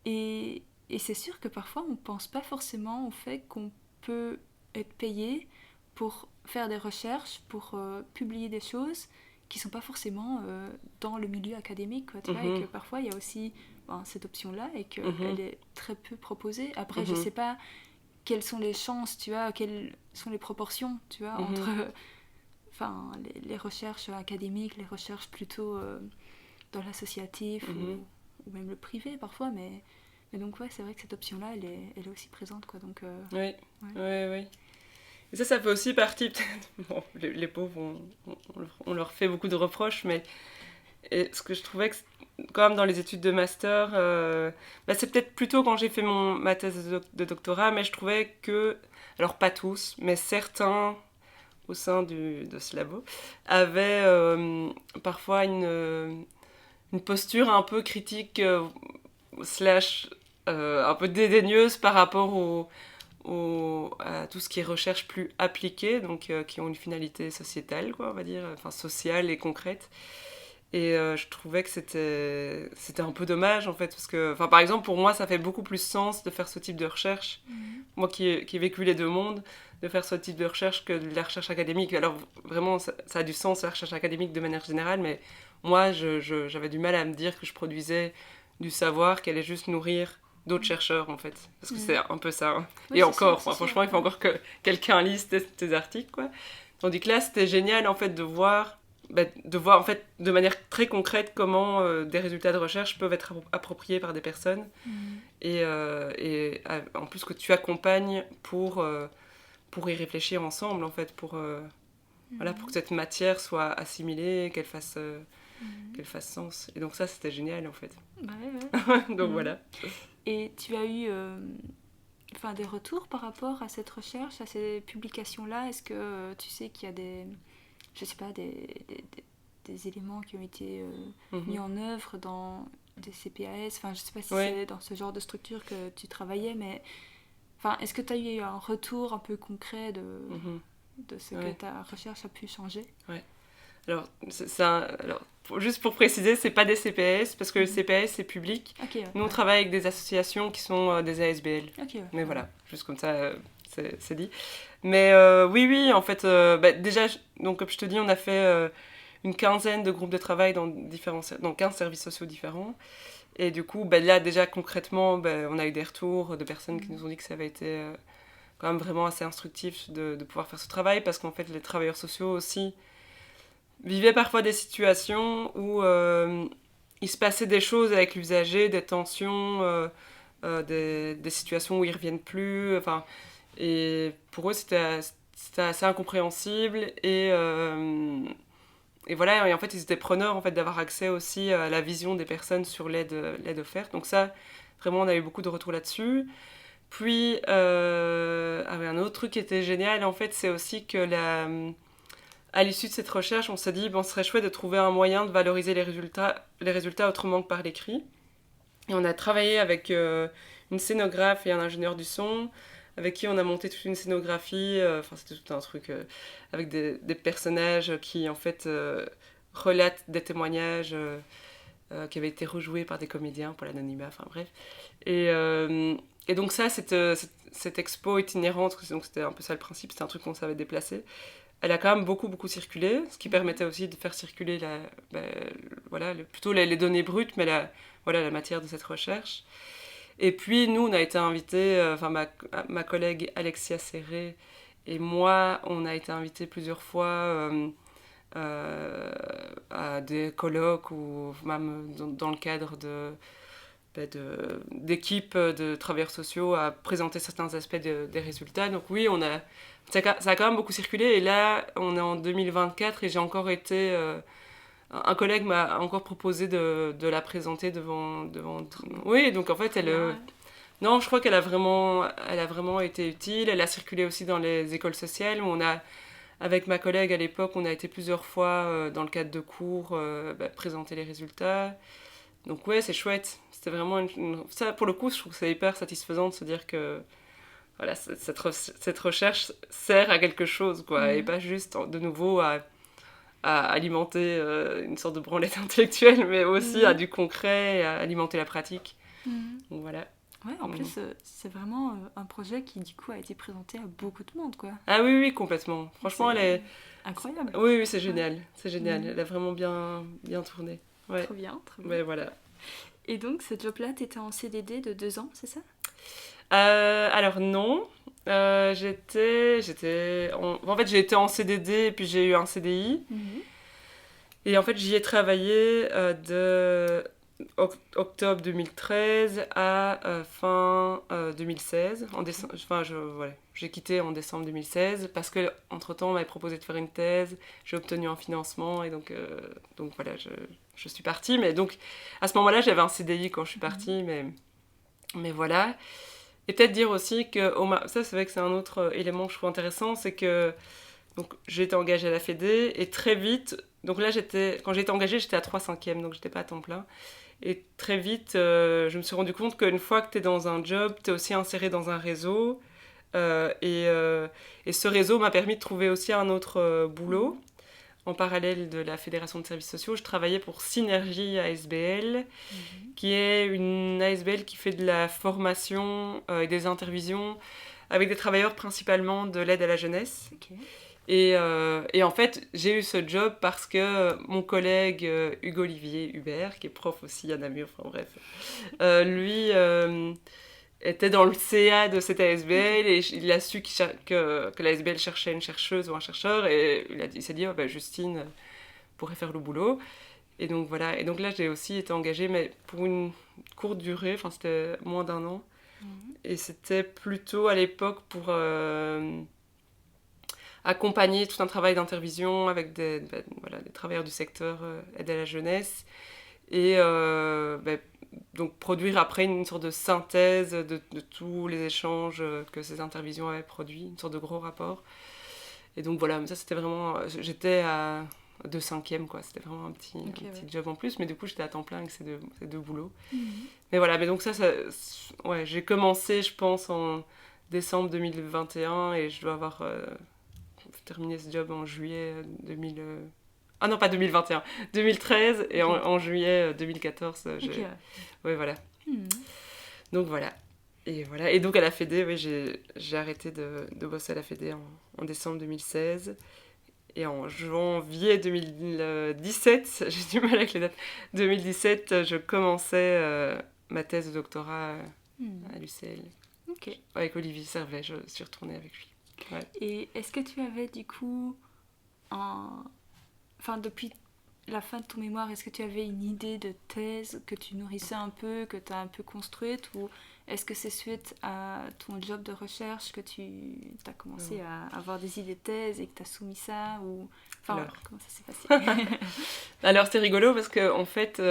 S1: Et c'est sûr que parfois, on ne pense pas forcément au fait qu'on peut être payé pour faire des recherches, pour publier des choses qui ne sont pas forcément dans le milieu académique, quoi, tu vois, et que parfois, il y a aussi cette option-là et qu'elle est très peu proposée. Après, je ne sais pas quelles sont les chances, tu vois, quelles sont les proportions, tu vois, entre les recherches académiques, les recherches plutôt dans l'associatif ou même le privé parfois, mais donc ouais, c'est vrai que cette option-là, elle est aussi présente, quoi, donc...
S2: Oui. Et ça fait aussi partie, peut-être, bon, les pauvres, on leur fait beaucoup de reproches, mais ce que je trouvais que, quand même dans les études de master, c'est peut-être plutôt quand j'ai fait ma thèse de doctorat, mais je trouvais que, alors pas tous, mais certains au sein de ce labo, avaient parfois une posture un peu critique, slash un peu dédaigneuse par rapport à tout ce qui est recherche plus appliquée, donc qui ont une finalité sociétale, quoi, on va dire, enfin sociale et concrète. Et je trouvais que c'était un peu dommage, en fait, parce que, par exemple, pour moi, ça fait beaucoup plus sens de faire ce type de recherche, moi qui ai vécu les deux mondes, de faire ce type de recherche que de la recherche académique. Alors, vraiment, ça a du sens, la recherche académique, de manière générale, mais moi, j'avais du mal à me dire que je produisais du savoir qui allait juste nourrir d'autres chercheurs, en fait. Parce que c'est un peu ça. Hein. Oui, et encore, franchement, il faut encore que quelqu'un lise tes articles, quoi. Tandis que là, c'était génial, en fait, de voir en fait de manière très concrète comment des résultats de recherche peuvent être appropriés par des personnes et en plus que tu accompagnes pour y réfléchir ensemble, en fait, pour que cette matière soit assimilée, qu'elle fasse sens. Et donc ça, c'était génial, en fait.
S1: Ouais.
S2: Donc voilà.
S1: Et tu as eu des retours par rapport à cette recherche, à ces publications-là? Est-ce que tu sais qu'il y a des éléments qui ont été mis en œuvre dans des CPAS? Enfin, je sais pas si c'est dans ce genre de structure que tu travaillais, mais est-ce que tu as eu un retour un peu concret de ce que ta recherche a pu changer?
S2: Ouais. Alors, juste pour préciser, c'est pas des CPAS, parce que le CPAS, c'est public.
S1: Okay,
S2: Nous, on travaille avec des associations qui sont des ASBL. Mais voilà, juste comme ça, c'est dit. Mais oui, en fait, déjà, donc, comme je te dis, on a fait une quinzaine de groupes de travail dans 15 services sociaux différents. Et du coup, là, déjà, concrètement, on a eu des retours de personnes qui nous ont dit que ça avait été quand même vraiment assez instructif de pouvoir faire ce travail, parce qu'en fait, les travailleurs sociaux aussi vivaient parfois des situations où il se passait des choses avec l'usager, des tensions, des situations où ils ne reviennent plus. Et pour eux, c'était assez incompréhensible. Et voilà, et en fait, ils étaient preneurs, en fait, d'avoir accès aussi à la vision des personnes sur l'aide offerte. Donc ça, vraiment, on a eu beaucoup de retours là-dessus. Puis, un autre truc qui était génial, en fait, c'est aussi que à l'issue de cette recherche, on s'est dit, ce serait chouette de trouver un moyen de valoriser les résultats autrement que par l'écrit. Et on a travaillé avec une scénographe et un ingénieur du son, avec qui on a monté toute une scénographie, c'était tout un truc avec des personnages qui, en fait, relatent des témoignages qui avaient été rejoués par des comédiens pour l'anonymat, bref. Et donc ça, cette expo itinérante, donc c'était un peu ça le principe, c'était un truc qu'on savait déplacer. Elle a quand même beaucoup circulé, ce qui permettait aussi de faire circuler plutôt les données brutes, mais la matière de cette recherche. Et puis nous, on a été invités, ma collègue Alexia Serré et moi, on a été invités plusieurs fois à des colloques ou même dans le cadre d'équipes de travailleurs sociaux à présenter certains aspects des résultats. Donc oui, ça a quand même beaucoup circulé. Et là, on est en 2024 et j'ai encore été... un collègue m'a encore proposé de la présenter devant... Oui, donc en fait, non, je crois qu'elle a vraiment été utile. Elle a circulé aussi dans les écoles sociales où avec ma collègue à l'époque, on a été plusieurs fois dans le cadre de cours présenter les résultats. Donc ouais, c'est chouette. C'était vraiment ça, pour le coup, je trouve que c'est hyper satisfaisant de se dire que voilà, cette recherche sert à quelque chose, quoi, et pas juste, de nouveau, à alimenter une sorte de branlette intellectuelle, mais aussi à du concret, à alimenter la pratique. Donc voilà.
S1: Ouais, en plus, c'est vraiment un projet qui, du coup, a été présenté à beaucoup de monde, quoi.
S2: Ah oui, oui, complètement. Franchement, elle est...
S1: incroyable.
S2: Oui, oui, c'est génial. C'est génial. Elle a vraiment bien tourné. Ouais.
S1: Trop bien, trop bien.
S2: Mais voilà.
S1: Et donc, ce job-là, t'étais en CDD de 2 ans, c'est ça?
S2: Alors non. En fait, j'ai été en CDD et puis j'ai eu un CDI. Et en fait, j'y ai travaillé de octobre 2013 à fin 2016. Enfin, j'ai quitté en décembre 2016 parce que entre-temps, on m'avait proposé de faire une thèse. J'ai obtenu un financement et donc voilà, je suis partie. Mais donc, à ce moment-là, j'avais un CDI quand je suis partie, mais voilà. Et peut-être dire aussi que, ça c'est vrai que c'est un autre élément que je trouve intéressant, c'est que donc, j'ai été engagée à la Fédé et très vite, donc là quand j'ai été engagée, j'étais à 3/5, donc j'étais pas à temps plein. Et très vite, je me suis rendu compte qu'une fois que tu es dans un job, tu es aussi inséré dans un réseau. Et ce réseau m'a permis de trouver aussi un autre boulot. En parallèle de la Fédération de services sociaux, je travaillais pour Synergie ASBL, qui est une ASBL qui fait de la formation et des intervisions avec des travailleurs principalement de l'aide à la jeunesse.
S1: Okay.
S2: Et en fait, j'ai eu ce job parce que mon collègue Hugo-Olivier Hubert, qui est prof aussi à Namur, enfin bref, lui était dans le CA de cette ASBL et il a su que l'ASBL cherchait une chercheuse ou un chercheur et il s'est dit Justine pourrait faire le boulot. Et donc voilà, et donc là j'ai aussi été engagée mais pour une courte durée, enfin c'était moins d'1 an. Et c'était plutôt à l'époque pour accompagner tout un travail d'intervision avec des travailleurs du secteur aide à la jeunesse et donc produire après une sorte de synthèse de tous les échanges que ces intervisions avaient produits, une sorte de gros rapport. Et donc voilà, mais ça c'était vraiment... J'étais à 2/5, quoi, c'était vraiment un petit job en plus, mais du coup j'étais à temps plein avec ces deux boulots. Mais voilà, mais donc ouais, j'ai commencé je pense en décembre 2021 et je dois avoir terminé ce job en juillet 2000... Ah non, pas 2021, 2013 et en juillet 2014, ouais, voilà. Donc voilà. Et donc à la Fédé, oui, j'ai arrêté de bosser à la Fédé en décembre 2016. Et en janvier 2017, j'ai du mal avec les dates, 2017, je commençais ma thèse de doctorat à l'UCL.
S1: Okay.
S2: Avec Olivier Servet, je suis retournée avec lui. Ouais.
S1: Et est-ce que tu avais du coup, enfin depuis la fin de ton mémoire, est-ce que tu avais une idée de thèse que tu nourrissais un peu, que tu as un peu construite, ou est-ce que c'est suite à ton job de recherche que tu as commencé à avoir des idées de thèse et que tu as soumis ça, ou... Enfin, comment ça s'est passé?
S2: Alors c'est rigolo parce que en fait,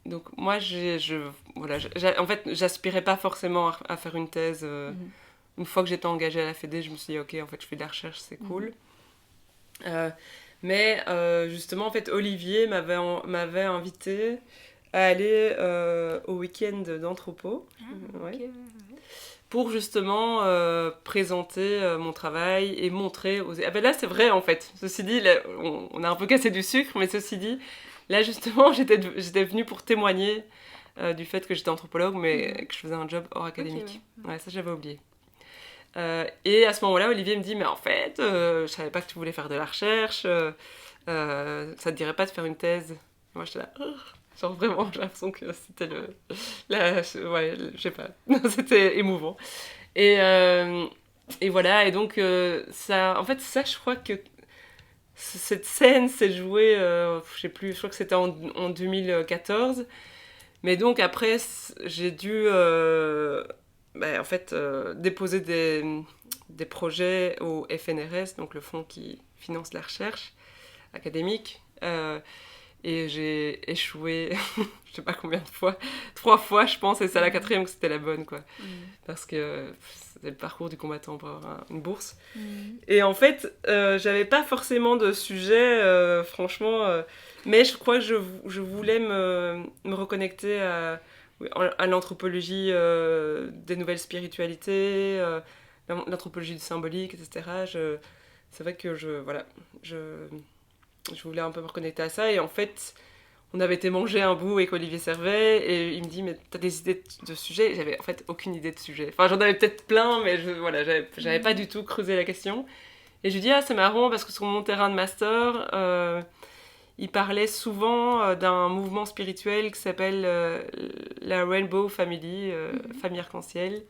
S2: donc moi en fait j'aspirais pas forcément à faire une thèse. Une fois que j'étais engagée à la Fédé, je me suis dit ok, en fait je fais de la recherche, c'est cool. Mais justement en fait Olivier m'avait invité à aller au week-end d'anthropo.
S1: Okay.
S2: Pour justement présenter mon travail et montrer aux... Ah ben là, c'est vrai, en fait. Ceci dit, là, on a un peu cassé du sucre, mais ceci dit, là, justement, j'étais venue pour témoigner du fait que j'étais anthropologue, mais que je faisais un job hors académique. Okay, ouais, ça, j'avais oublié. Et à ce moment-là, Olivier me dit, mais en fait, je savais pas que tu voulais faire de la recherche, ça te dirait pas de faire une thèse? Et moi, j'étais là... Genre vraiment, j'ai l'impression que c'était ouais, je sais pas, c'était émouvant. Et voilà, et donc ça, en fait, ça, je crois que cette scène s'est jouée, je sais plus, je crois que c'était en 2014. Mais donc après, j'ai dû, en fait, déposer des projets au FNRS, donc le fonds qui finance la recherche académique. Et j'ai échoué, je sais pas combien de fois, 3 fois je pense, et c'est à la 4e que c'était la bonne, quoi. Parce que c'était le parcours du combattant pour avoir une bourse. Et en fait, j'avais pas forcément de sujet, franchement, mais je crois que je voulais me reconnecter à à l'anthropologie des nouvelles spiritualités, l'anthropologie du symbolique, etc. C'est vrai que je voulais un peu me reconnecter à ça. Et en fait, on avait été manger un bout avec Olivier Servet et il me dit mais t'as des idées de sujets? J'avais en fait aucune idée de sujet. Enfin, j'en avais peut-être plein, mais j'avais pas du tout creusé la question. Et je lui dis c'est marrant parce que sur mon terrain de master, il parlait souvent d'un mouvement spirituel qui s'appelle la Rainbow Family, famille arc-en-ciel.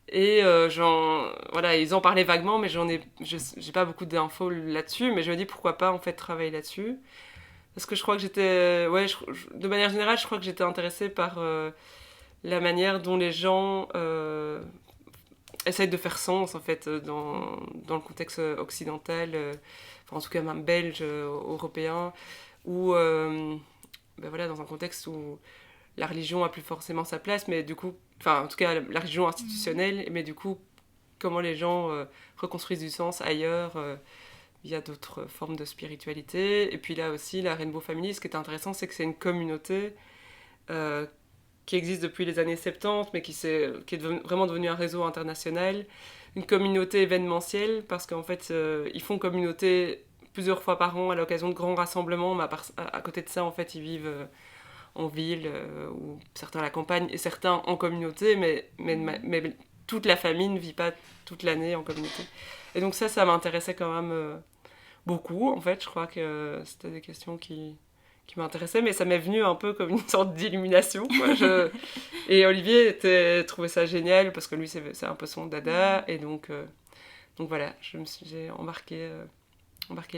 S2: Et ils en parlaient vaguement, mais j'ai pas beaucoup d'infos là-dessus, mais je me dis pourquoi pas en fait travailler là-dessus. Parce que je crois que de manière générale, je crois que j'étais intéressée par la manière dont les gens essayent de faire sens en fait dans le contexte occidental, en tout cas même belge, européen, ou dans un contexte où la religion a plus forcément sa place, mais du coup, en tout cas la religion institutionnelle, mais du coup, comment les gens reconstruisent du sens ailleurs via d'autres formes de spiritualité. Et puis là aussi, la Rainbow Family, ce qui est intéressant, c'est que c'est une communauté qui existe depuis les années 70, mais qui est vraiment devenu un réseau international, une communauté événementielle, parce qu'en fait, ils font communauté plusieurs fois par an à l'occasion de grands rassemblements, mais à côté de ça, en fait, ils vivent en ville, ou certains à la campagne, et certains en communauté, mais toute la famille ne vit pas toute l'année en communauté. Et donc ça m'intéressait quand même beaucoup, en fait. Je crois que c'était des questions qui m'intéressaient, mais ça m'est venu un peu comme une sorte d'illumination, quoi. Et Olivier trouvait ça génial, parce que lui, c'est un peu son dada, et donc voilà, j'ai embarqué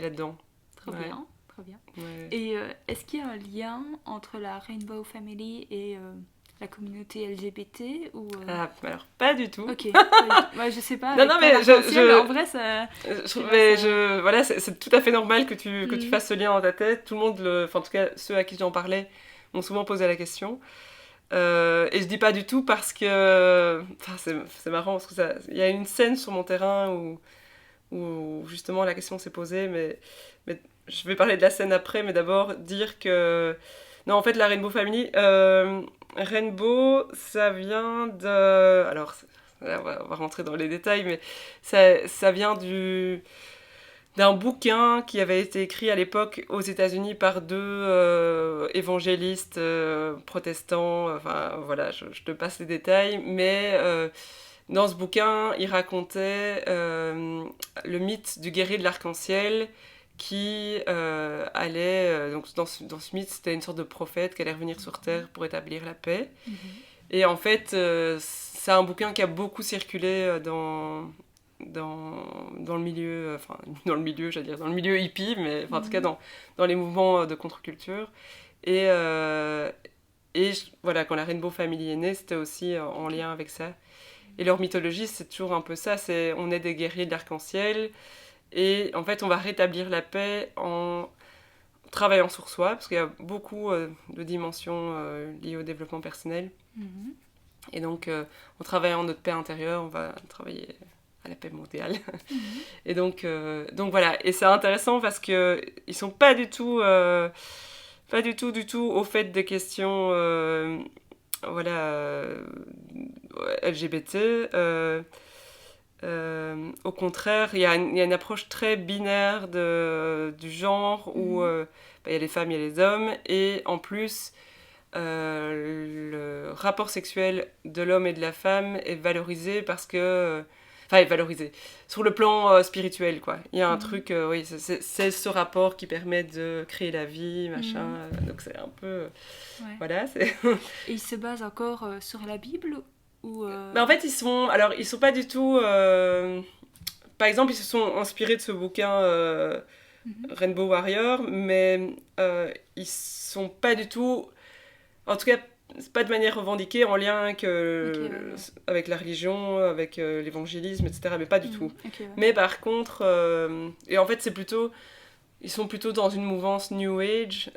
S2: là-dedans.
S1: Trop bien. Très bien.
S2: Ouais.
S1: Et est-ce qu'il y a un lien entre la Rainbow Family et la communauté LGBT ou
S2: alors pas du tout.
S1: Ok. Ouais, je sais pas.
S2: Non, mais
S1: en vrai, ça.
S2: C'est tout à fait normal que tu fasses ce lien dans ta tête. Tout le monde, en tout cas ceux à qui j'en parlais, m'ont souvent posé la question. Et je dis pas du tout parce que, c'est marrant parce que il y a une scène sur mon terrain où justement la question s'est posée, mais je vais parler de la scène après, mais d'abord dire que... Non, en fait, la Rainbow Family... Rainbow, ça vient de... Alors, là, on va rentrer dans les détails, mais ça vient d'un bouquin qui avait été écrit à l'époque aux États-Unis par deux évangélistes protestants. Enfin, voilà, je te passe les détails, mais... dans ce bouquin, il racontait le mythe du guerrier de l'arc-en-ciel qui allait... donc dans ce mythe, c'était une sorte de prophète qui allait revenir sur Terre pour établir la paix. Mm-hmm. Et en fait, c'est un bouquin qui a beaucoup circulé dans le milieu... dans le milieu hippie, mais en tout cas dans les mouvements de contre-culture. Et voilà, quand la Rainbow Family est née, c'était aussi en lien avec ça. Et leur mythologie, c'est toujours un peu ça, on est des guerriers de l'arc-en-ciel, et en fait, on va rétablir la paix en travaillant sur soi, parce qu'il y a beaucoup de dimensions liées au développement personnel. Mm-hmm. Et donc, en travaillant notre paix intérieure, on va travailler à la paix mondiale. Mm-hmm. Et donc voilà, et c'est intéressant parce qu'ils ne sont pas du tout au fait des questions... LGBT. Au contraire, il y a une approche très binaire du genre où il y a les femmes, il y a les hommes, et en plus, le rapport sexuel de l'homme et de la femme est valorisé parce que... est valorisé. Sur le plan spirituel, quoi. Il y a un truc, c'est ce rapport qui permet de créer la vie, machin. Donc c'est un peu... Voilà, c'est...
S1: Et ils se basent encore sur la Bible ou
S2: En fait, ils sont pas du tout... Par exemple, ils se sont inspirés de ce bouquin Rainbow Warrior, mais ils sont pas du tout... En tout cas, c'est pas de manière revendiquée en lien avec la religion, avec l'évangélisme, etc. Mais pas du tout. Okay. Mais par contre... et en fait, ils sont plutôt dans une mouvance New Age,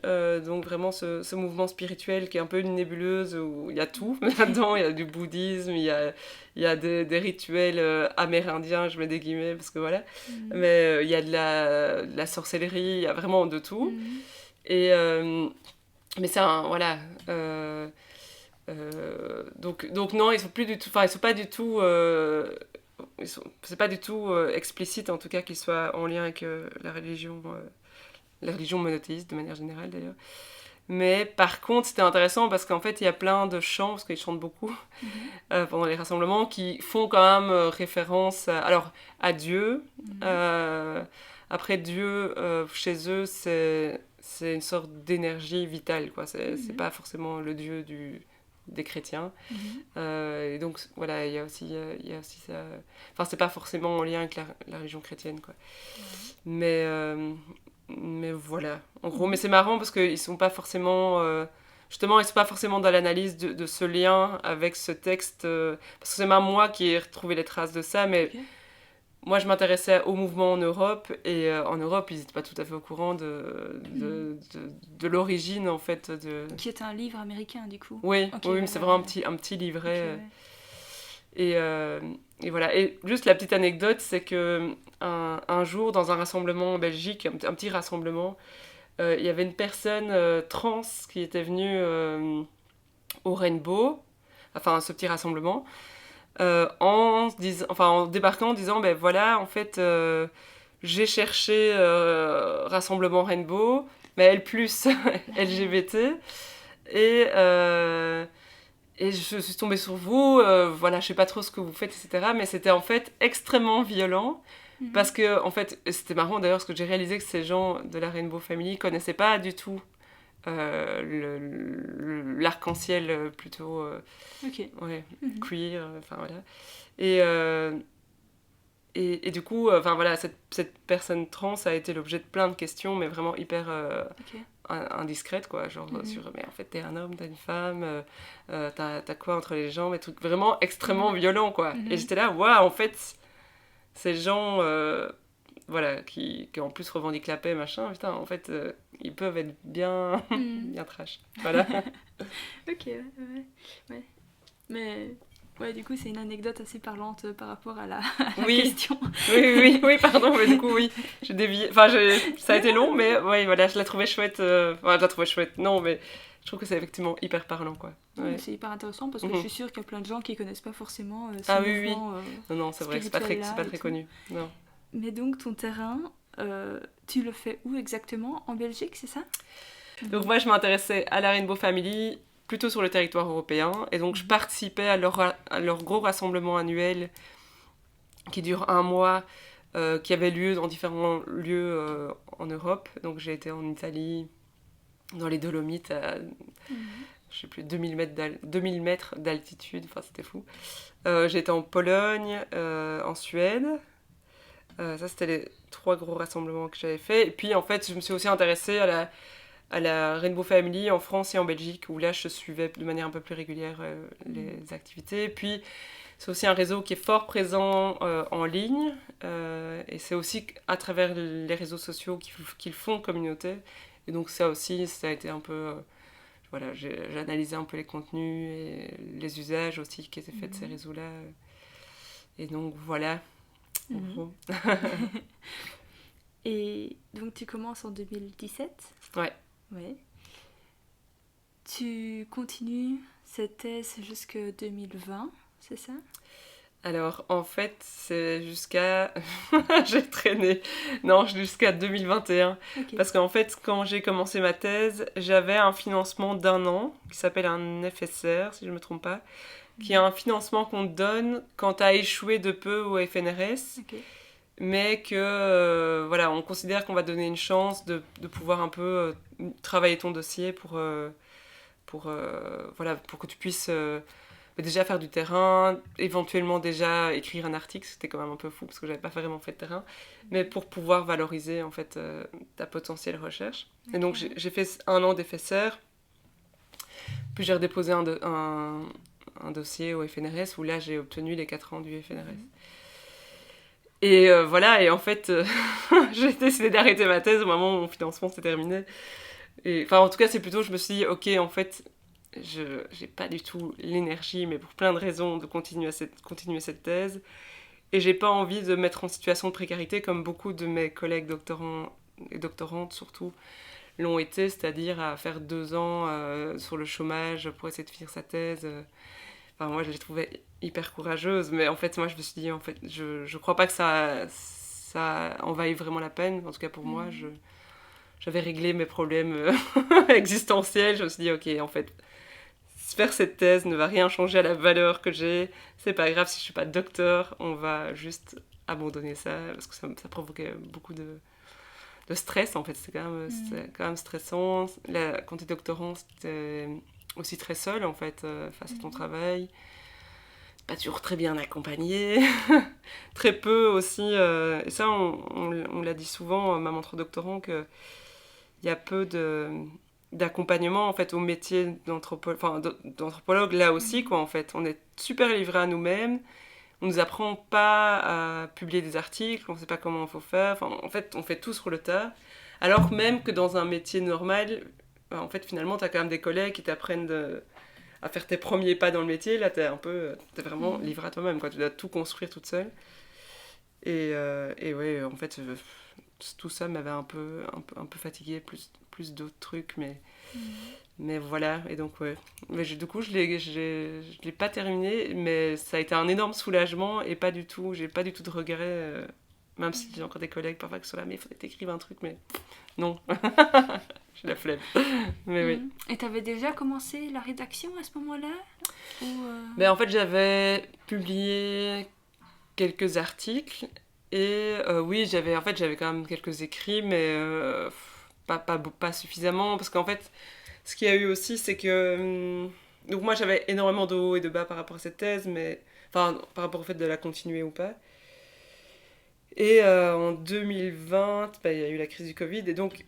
S2: donc vraiment ce mouvement spirituel qui est un peu une nébuleuse où il y a tout là-dedans. Il y a du bouddhisme, il y a des rituels amérindiens, je mets des guillemets parce que voilà. Mais il y a de la sorcellerie, il y a vraiment de tout. Et... mais c'est un... Voilà... Donc non, ils sont plus du tout... Enfin, ils sont pas du tout... c'est pas du tout explicite, en tout cas, qu'ils soient en lien avec la religion monothéiste, de manière générale, d'ailleurs. Mais par contre, c'était intéressant parce qu'en fait, il y a plein de chants, parce qu'ils chantent beaucoup pendant les rassemblements, qui font quand même référence à Dieu. Après, Dieu, chez eux, c'est une sorte d'énergie vitale, quoi. C'est pas forcément le Dieu des chrétiens. Et donc, voilà, il y a aussi ça... Enfin, c'est pas forcément en lien avec la religion chrétienne, quoi. Mais voilà, en gros. Mais c'est marrant parce qu'ils sont pas forcément... justement, ils sont pas forcément dans l'analyse de ce lien avec ce texte. Parce que c'est même moi qui ai retrouvé les traces de ça, mais... Moi, je m'intéressais au mouvement en Europe, et en Europe, ils n'étaient pas tout à fait au courant de l'origine, en fait.
S1: Qui est un livre américain, du coup.
S2: Oui,
S1: Okay,
S2: oui, mais c'est vraiment un petit livret. Okay, et voilà. Et juste la petite anecdote, c'est que un jour, dans un rassemblement en Belgique, un petit rassemblement, il y avait une personne trans qui était venue au Rainbow, enfin, ce petit rassemblement, en débarquant en disant ben voilà, en fait j'ai cherché rassemblement Rainbow mais elle plus LGBT et je suis tombée sur vous, voilà, je sais pas trop ce que vous faites, etc. Mais c'était en fait extrêmement violent parce que en fait c'était marrant d'ailleurs parce que j'ai réalisé que ces gens de la Rainbow Family connaissaient pas du tout l'arc-en-ciel plutôt ouais, queer, enfin voilà. Et du coup, enfin voilà, cette personne trans a été l'objet de plein de questions, mais vraiment hyper indiscrètes, quoi. Genre sur, mais en fait, t'es un homme, t'es une femme, t'as quoi entre les jambes, et tout. Vraiment extrêmement violent, quoi. Et j'étais là, waouh, en fait, ces gens, voilà, qui en plus revendiquent la paix, machin, putain, en fait, ils peuvent être bien, bien trash. Voilà.
S1: Ok, ouais. Mais... Ouais, du coup, c'est une anecdote assez parlante par rapport à la question.
S2: Oui, pardon, mais du coup, oui, j'ai dévié. Enfin, ça a été long, mais ouais, voilà, je la trouvais chouette. Enfin, je la trouvais chouette, non, mais je trouve que c'est effectivement hyper parlant, quoi. Ouais.
S1: C'est hyper intéressant parce que je suis sûre qu'il y a plein de gens qui connaissent pas forcément ce
S2: mouvement. Non, c'est vrai, c'est pas très connu. Non.
S1: Mais donc, ton terrain, tu le fais où exactement? En Belgique, c'est ça?
S2: Donc, moi, je m'intéressais à la Rainbow Family plutôt sur le territoire européen, et donc je participais à leur gros rassemblement annuel qui dure 1 mois, qui avait lieu dans différents lieux en Europe. Donc j'ai été en Italie, dans les Dolomites, à je sais plus, 2000 mètres d'altitude, enfin c'était fou. J'ai été en Pologne, en Suède. Ça c'était les 3 gros rassemblements que j'avais fait. Et puis en fait je me suis aussi intéressée à la Rainbow Family en France et en Belgique, où là je suivais de manière un peu plus régulière les activités. Puis c'est aussi un réseau qui est fort présent en ligne, et c'est aussi à travers les réseaux sociaux qu'ils font communauté. Et donc ça aussi, ça a été un peu... voilà, j'ai analysé un peu les contenus et les usages aussi qui étaient faits de ces réseaux-là. Et donc voilà, en gros.
S1: Et donc tu commences en 2017 ?
S2: Ouais.
S1: Tu continues cette thèse jusqu'en 2020, c'est ça ?
S2: Alors, en fait, c'est jusqu'à... j'ai traîné. Non, jusqu'à 2021. Okay. Parce qu'en fait, quand j'ai commencé ma thèse, j'avais un financement d'1 an, qui s'appelle un FSR, si je ne me trompe pas, qui est un financement qu'on te donne quand tu as échoué de peu au FNRS. Okay. Mais que, voilà, on considère qu'on va te donner une chance de pouvoir un peu travailler ton dossier pour que tu puisses déjà faire du terrain, éventuellement déjà écrire un article, c'était quand même un peu fou parce que j'avais pas vraiment fait de terrain, mais pour pouvoir valoriser en fait ta potentielle recherche. Okay. Et donc j'ai fait 1 an d'FSR, puis j'ai redéposé un dossier au FNRS où là j'ai obtenu les 4 ans du FNRS. Et voilà, et en fait, j'ai décidé d'arrêter ma thèse au moment où mon financement s'est terminé. Et, enfin, en tout cas, c'est plutôt, je me suis dit, ok, en fait, j'ai pas du tout l'énergie, mais pour plein de raisons, de continuer cette thèse. Et j'ai pas envie de me mettre en situation de précarité, comme beaucoup de mes collègues doctorants et doctorantes, surtout, l'ont été, c'est-à-dire à faire 2 ans sur le chômage pour essayer de finir sa thèse. Enfin, moi, je les trouvais hyper courageuses, mais en fait, moi, je me suis dit, en fait, je crois pas que ça en vaille vraiment la peine. En tout cas, pour moi, j'avais réglé mes problèmes existentiels. Je me suis dit, ok, en fait, faire cette thèse ne va rien changer à la valeur que j'ai. C'est pas grave si je suis pas docteur, on va juste abandonner ça, parce que ça provoquait beaucoup de stress, en fait. C'était quand même stressant. Quand t'es doctorant, c'était aussi très seul, en fait, face à ton travail. Pas toujours très bien accompagné. Très peu aussi. Et ça, on l'a dit souvent, même entre doctorants, qu'il y a peu d'accompagnement, en fait, au métier d'anthropologue, là aussi, quoi, en fait. On est super livré à nous-mêmes. On nous apprend pas à publier des articles, on sait pas comment il faut faire. Enfin, en fait, on fait tout sur le tas. Alors même que dans un métier normal, en fait, finalement, t'as quand même des collègues qui t'apprennent à faire tes premiers pas dans le métier. Là, t'es vraiment livré à toi-même, quoi. Tu dois tout construire toute seule. Et ouais, en fait, tout ça m'avait un peu fatiguée, plus d'autres trucs, mais voilà. Et donc, ouais. Mais du coup, je l'ai pas terminé, mais ça a été un énorme soulagement et j'ai pas du tout de regrets, même si j'ai encore des collègues parfois qui sont là, mais il faudrait t'écrire un truc, mais non. J'ai la flemme. Mais oui.
S1: Et t'avais déjà commencé la rédaction à ce moment-là
S2: Mais en fait, j'avais publié quelques articles et oui, j'avais quand même quelques écrits, mais pas suffisamment, parce qu'en fait, ce qu'il y a eu aussi, c'est que donc moi, j'avais énormément de hauts et de bas par rapport à cette thèse, mais enfin, par rapport au fait de la continuer ou pas. Et en 2020, il y a eu la crise du Covid, et donc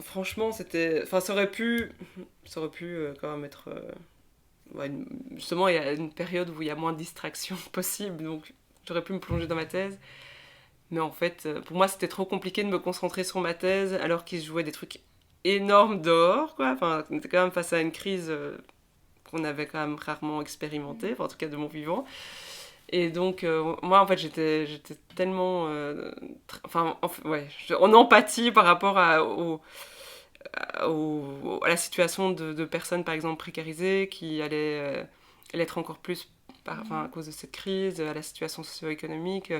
S2: franchement, ça aurait pu quand même être ouais, justement, il y a une période où il y a moins de distractions possibles, donc j'aurais pu me plonger dans ma thèse. Mais en fait, pour moi, c'était trop compliqué de me concentrer sur ma thèse alors qu'il se jouait des trucs énormes dehors, quoi. Enfin, on était quand même face à une crise qu'on avait quand même rarement expérimentée, enfin, en tout cas de mon vivant. Et donc, moi, en fait, j'étais tellement... en empathie par rapport à la situation de personnes, par exemple, précarisées, qui allaient l'être encore plus à cause de cette crise, à la situation socio-économique,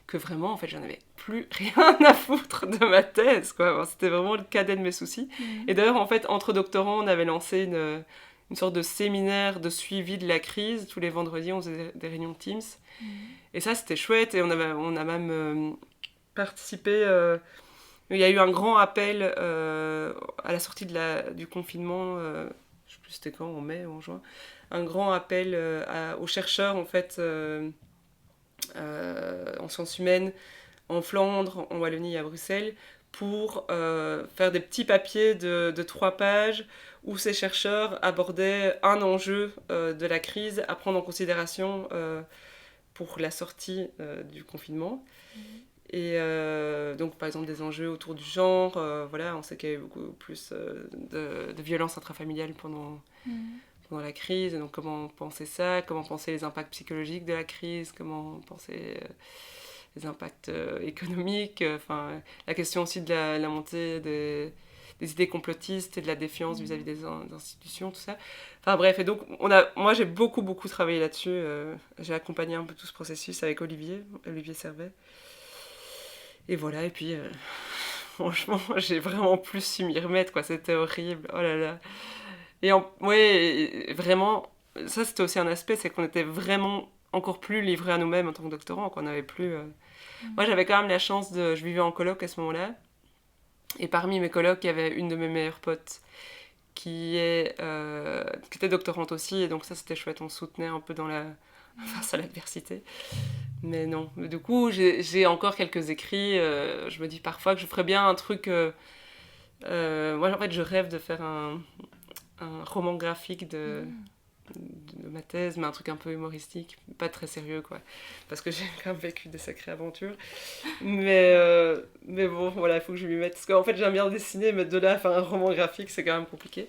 S2: que vraiment, en fait, j'en avais plus rien à foutre de ma thèse, quoi. Enfin, c'était vraiment le cadet de mes soucis. Et d'ailleurs, en fait, entre doctorants, on avait lancé une sorte de séminaire de suivi de la crise. Tous les vendredis, on faisait des réunions de Teams. Et ça, c'était chouette. Et on a même participé... il y a eu un grand appel à la sortie du confinement, je ne sais plus c'était quand, en mai ou en juin, un grand appel aux chercheurs, en fait, en sciences humaines, en Flandre, en Wallonie et à Bruxelles, pour faire des petits papiers de 3 pages où ces chercheurs abordaient un enjeu de la crise à prendre en considération pour la sortie du confinement. Et donc, par exemple, des enjeux autour du genre. Voilà, on sait qu'il y a eu beaucoup plus de violences intrafamiliales pendant la crise. Et donc, comment penser ça? Comment penser les impacts psychologiques de la crise? Comment penser les impacts économiques? Enfin, la question aussi de la montée des idées complotistes et de la défiance vis-à-vis des institutions, tout ça. Enfin bref, et donc moi j'ai beaucoup travaillé là-dessus. J'ai accompagné un peu tout ce processus avec Olivier Servet. Et voilà, et puis franchement, j'ai vraiment plus su m'y remettre, quoi. C'était horrible, oh là là. Et ouais, vraiment, ça c'était aussi un aspect, c'est qu'on était vraiment encore plus livrés à nous-mêmes en tant que doctorants, qu'on n'avait plus... Moi j'avais quand même la chance je vivais en coloc à ce moment-là, et parmi mes colocs, il y avait une de mes meilleures potes qui était doctorante aussi, et donc ça c'était chouette, on se soutenait un peu face à l'adversité. Mais non, du coup j'ai encore quelques écrits, je me dis parfois que je ferais bien un truc... moi en fait je rêve de faire un roman graphique de ma thèse, mais un truc un peu humoristique, pas très sérieux, quoi, parce que j'ai quand même vécu des sacrées aventures, mais bon, voilà, il faut que je m'y mette, parce qu'en fait j'aime bien dessiner, mais de là à faire un roman graphique c'est quand même compliqué,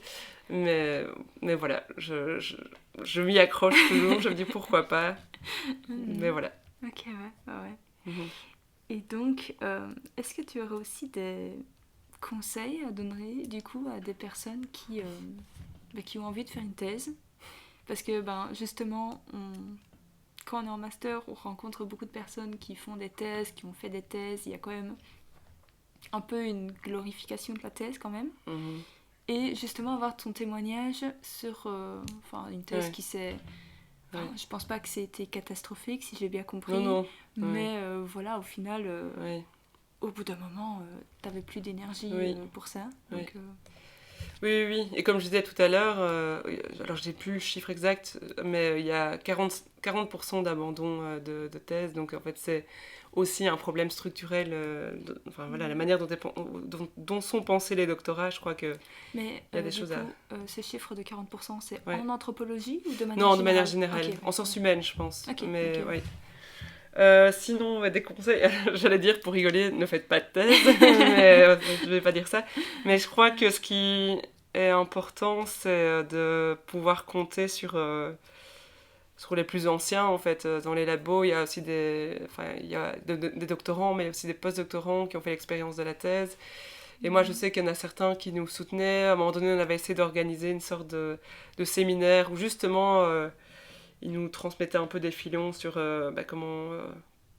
S2: mais voilà, je m'y accroche toujours, je me dis pourquoi pas, mais voilà.
S1: Ok, ouais. Et donc, est-ce que tu aurais aussi conseils à donner du coup à des personnes qui ont envie de faire une thèse? Parce que justement, quand on est en master, on rencontre beaucoup de personnes qui font des thèses, qui ont fait des thèses. Il y a quand même un peu une glorification de la thèse quand même. Et justement avoir ton témoignage sur une thèse qui s'est... je pense pas que c'était catastrophique, si j'ai bien compris.
S2: Non.
S1: Mais voilà, au final, au bout d'un moment, t'avais plus d'énergie pour ça. Donc,
S2: Oui. Et comme je disais tout à l'heure, alors j'ai plus le chiffre exact, mais il y a 40% d'abandon de thèse. Donc en fait, c'est aussi un problème structurel. La manière dont sont pensés les doctorats, je crois que
S1: mais
S2: il y a des choses à...
S1: ce chiffre de 40%, c'est en anthropologie ou de manière générale?
S2: Non, de manière générale. Okay, en sciences humaines, je pense.
S1: Okay,
S2: mais
S1: okay.
S2: Sinon, des conseils, j'allais dire pour rigoler, ne faites pas de thèse, mais je vais pas dire ça. Mais je crois que ce qui est important, c'est de pouvoir compter sur les plus anciens, en fait. Dans les labos, il y a aussi des doctorants, mais aussi des post-doctorants qui ont fait l'expérience de la thèse. Et moi, je sais qu'il y en a certains qui nous soutenaient. À un moment donné, on avait essayé d'organiser une sorte de séminaire où justement... ils nous transmettaient un peu des filons sur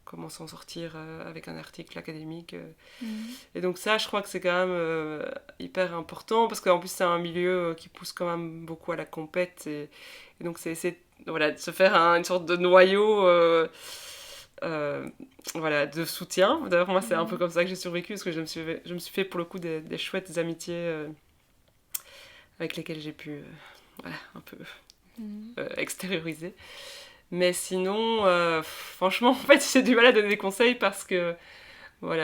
S2: comment s'en sortir avec un article académique. Et donc ça, je crois que c'est quand même hyper important, parce qu'en plus, c'est un milieu qui pousse quand même beaucoup à la compète. Et donc, c'est essayer de se faire une sorte de noyau de soutien. D'ailleurs, moi, c'est un peu comme ça que j'ai survécu, parce que je me suis fait pour le coup des chouettes amitiés avec lesquelles j'ai pu un peu... extérioriser. Mais sinon, franchement, en fait, j'ai du mal à donner des conseils parce que moi,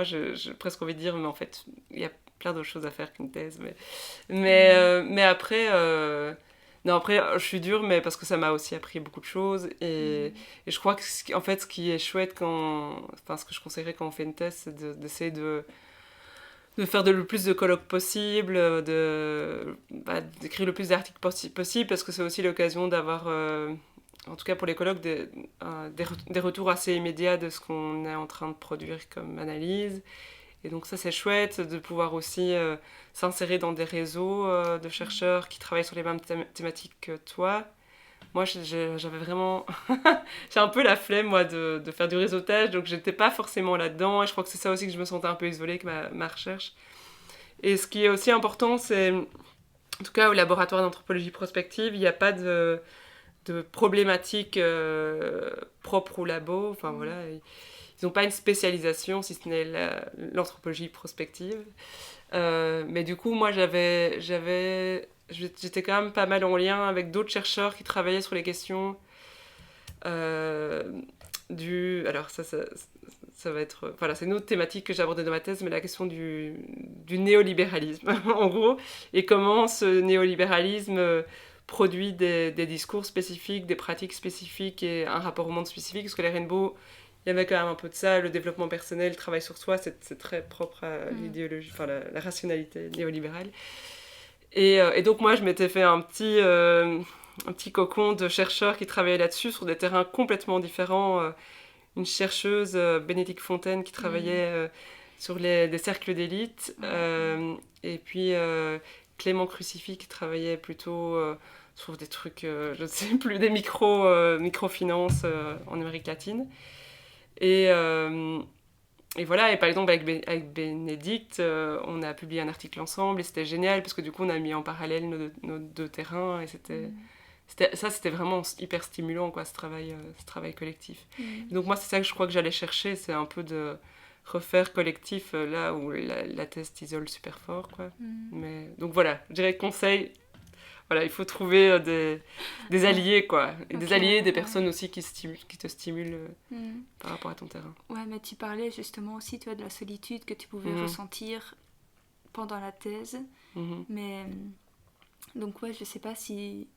S2: j'ai presque envie de dire, mais en fait, il y a plein d'autres choses à faire qu'une thèse. Mais après, non, après, je suis dure, mais parce que ça m'a aussi appris beaucoup de choses. Et je crois que, en fait, ce qui est chouette ce que je conseillerais quand on fait une thèse, c'est d'essayer de faire le plus de colloques possible, d'écrire le plus d'articles possible, parce que c'est aussi l'occasion d'avoir, en tout cas pour les colloques, des retours assez immédiats de ce qu'on est en train de produire comme analyse. Et donc ça, c'est chouette de pouvoir aussi s'insérer dans des réseaux de chercheurs qui travaillent sur les mêmes thématiques que toi. Moi, j'avais vraiment... J'ai un peu la flemme, moi, de faire du réseautage, donc j'étais pas forcément là-dedans. Et je crois que c'est ça aussi que je me sentais un peu isolée avec ma recherche. Et ce qui est aussi important, c'est... En tout cas, au laboratoire d'anthropologie prospective, il n'y a pas de problématiques propres au labo. Enfin, voilà. Ils n'ont pas une spécialisation, si ce n'est l'anthropologie prospective. Mais du coup, moi, j'étais quand même pas mal en lien avec d'autres chercheurs qui travaillaient sur les questions alors ça va être... Voilà, c'est une autre thématique que j'ai abordée dans ma thèse, mais la question du néolibéralisme, en gros, et comment ce néolibéralisme produit des discours spécifiques, des pratiques spécifiques et un rapport au monde spécifique, parce que les Rainbow, il y avait quand même un peu de ça, le développement personnel, le travail sur soi, c'est très propre à l'idéologie, la rationalité néolibérale. Et donc moi, je m'étais fait un petit cocon de chercheurs qui travaillaient là-dessus, sur des terrains complètement différents. Une chercheuse, Bénédicte Fontaine, qui travaillait sur des cercles d'élite, et puis Clément Crucifix, qui travaillait plutôt sur des trucs, je ne sais plus, des microfinances en Amérique latine. Et voilà, et par exemple avec Bénédicte, on a publié un article ensemble et c'était génial parce que du coup on a mis en parallèle nos deux terrains et c'était vraiment hyper stimulant, quoi, ce travail collectif. Et donc moi c'est ça que je crois que j'allais chercher, c'est un peu de refaire collectif là où la thèse t'isole super fort, quoi. Mais, donc voilà, je dirais conseil, voilà, il faut trouver des alliés, quoi. Et des alliés, des personnes aussi qui te stimulent par rapport à ton terrain.
S1: Ouais, mais tu parlais justement aussi, tu vois, de la solitude que tu pouvais ressentir pendant la thèse. Mais donc ouais, je sais pas si...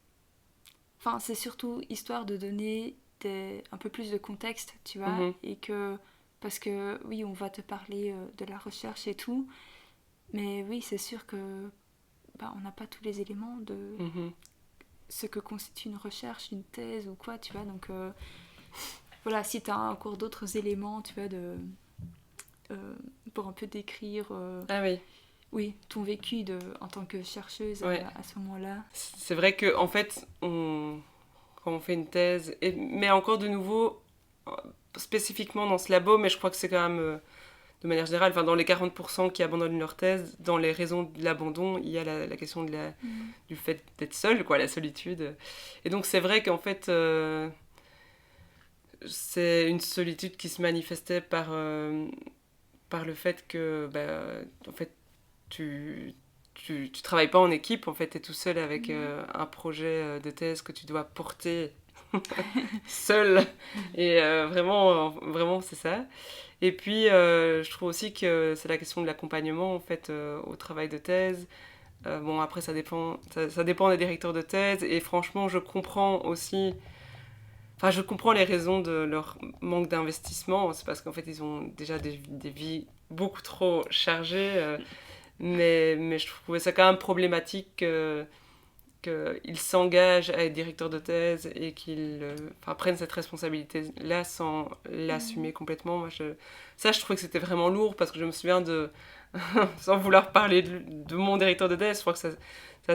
S1: Enfin, c'est surtout histoire de donner un peu plus de contexte, tu vois, et que... Parce que, oui, on va te parler de la recherche et tout, mais oui, c'est sûr que on n'a pas tous les éléments de ce que constitue une recherche, une thèse ou quoi, tu vois, donc voilà, si tu as encore d'autres éléments, tu vois, pour un peu décrire
S2: ah oui.
S1: ton vécu en tant que chercheuse à ce moment-là.
S2: C'est vrai qu'en fait, quand on fait une thèse, mais encore de nouveau, spécifiquement dans ce labo, mais je crois que c'est quand même, de manière générale, dans les 40% qui abandonnent leur thèse, dans les raisons de l'abandon, il y a la question du fait d'être seul, quoi, la solitude. Et donc c'est vrai qu'en fait, c'est une solitude qui se manifestait par le fait que, en fait, tu travailles pas en équipe, en fait, tu es tout seul avec un projet de thèse que tu dois porter seul. Et vraiment, c'est ça. Et puis, je trouve aussi que c'est la question de l'accompagnement, en fait, au travail de thèse. Bon, après, ça dépend des directeurs de thèse. Et franchement, je comprends aussi... Enfin, je comprends les raisons de leur manque d'investissement. C'est parce qu'en fait, ils ont déjà des vies beaucoup trop chargées. Mais je trouvais ça quand même problématique qu'ils s'engagent à être directeur de thèse et qu'ils prennent cette responsabilité-là sans l'assumer complètement. Moi, je trouvais que c'était vraiment lourd parce que je me souviens sans vouloir parler de mon directeur de thèse, je crois que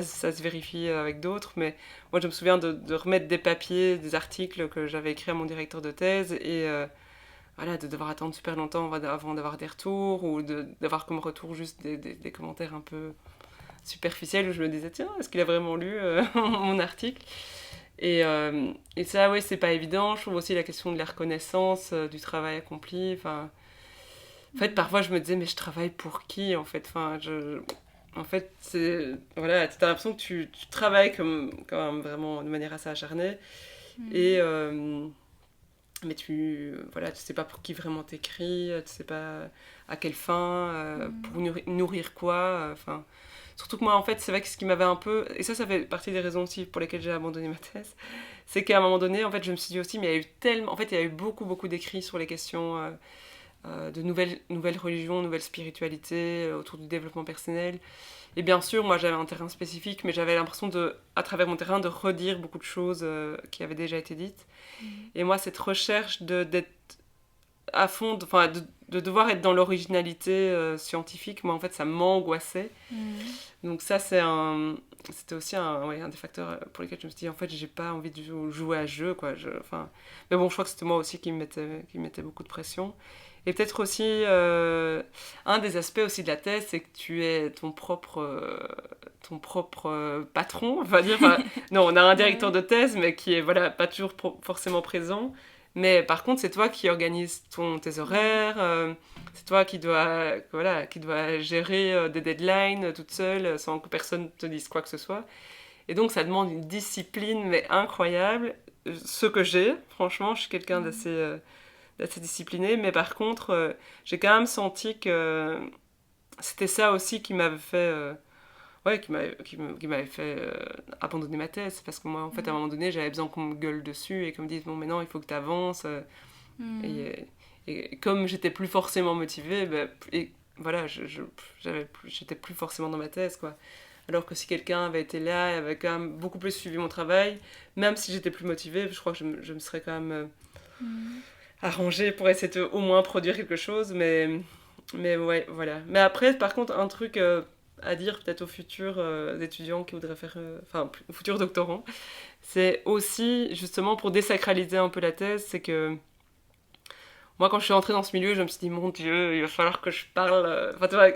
S2: ça se vérifie avec d'autres, mais moi je me souviens de remettre des papiers, des articles que j'avais écrits à mon directeur de thèse et voilà, de devoir attendre super longtemps avant d'avoir des retours ou d'avoir comme retour juste des commentaires un peu superficiels où je me disais tiens, est-ce qu'il a vraiment lu mon article et ça, ouais, c'est pas évident. Je trouve aussi la question de la reconnaissance du travail accompli. En fait, parfois je me disais mais je travaille pour qui en fait. En fait, voilà, t'as l'impression que tu travailles quand même vraiment de manière assez acharnée et mais tu sais pas pour qui vraiment t'écris, tu sais pas à quelle fin, pour nourrir quoi. Surtout que moi, en fait, c'est vrai que ce qui m'avait un peu... Et ça fait partie des raisons aussi pour lesquelles j'ai abandonné ma thèse. C'est qu'à un moment donné, en fait, je me suis dit aussi, mais il y a eu tellement... En fait, il y a eu beaucoup, beaucoup d'écrits sur les questions de nouvelles religions, nouvelles spiritualités, autour du développement personnel. Et bien sûr, moi, j'avais un terrain spécifique, mais j'avais l'impression à travers mon terrain, de redire beaucoup de choses qui avaient déjà été dites. Et moi, cette recherche d'être à fond, de devoir être dans l'originalité scientifique, moi, en fait, ça m'angoissait. Donc ça, c'était aussi un des facteurs pour lesquels je me suis dit, en fait, j'ai pas envie de jouer à jeu, quoi. Mais bon, je crois que c'était moi aussi qui me mettais beaucoup de pression. Et peut-être aussi, un des aspects aussi de la thèse, c'est que tu es ton propre patron, on va dire. Non, on a un directeur de thèse, mais qui est pas toujours forcément présent. Mais par contre, c'est toi qui organise tes horaires, c'est toi qui dois gérer des deadlines toute seule, sans que personne te dise quoi que ce soit. Et donc, ça demande une discipline, mais incroyable. Ce que j'ai, franchement, je suis quelqu'un d'assez discipliné, mais par contre, j'ai quand même senti que c'était ça aussi qui m'avait fait... qui m'avait fait abandonner ma thèse, parce que moi, en fait, à un moment donné, j'avais besoin qu'on me gueule dessus et qu'on me dise, bon, maintenant, il faut que tu avances. Et comme j'étais plus forcément motivée, et voilà, j'étais plus forcément dans ma thèse, quoi. Alors que si quelqu'un avait été là et avait quand même beaucoup plus suivi mon travail, même si j'étais plus motivée, je crois que je me serais quand même arrangée pour essayer de au moins produire quelque chose, mais ouais, voilà. Mais après, par contre, un truc... à dire peut-être aux futurs étudiants qui voudraient faire... aux futurs doctorants, c'est aussi, justement, pour désacraliser un peu la thèse, c'est que moi, quand je suis entrée dans ce milieu, je me suis dit, mon Dieu, il va falloir que je parle... tu vois,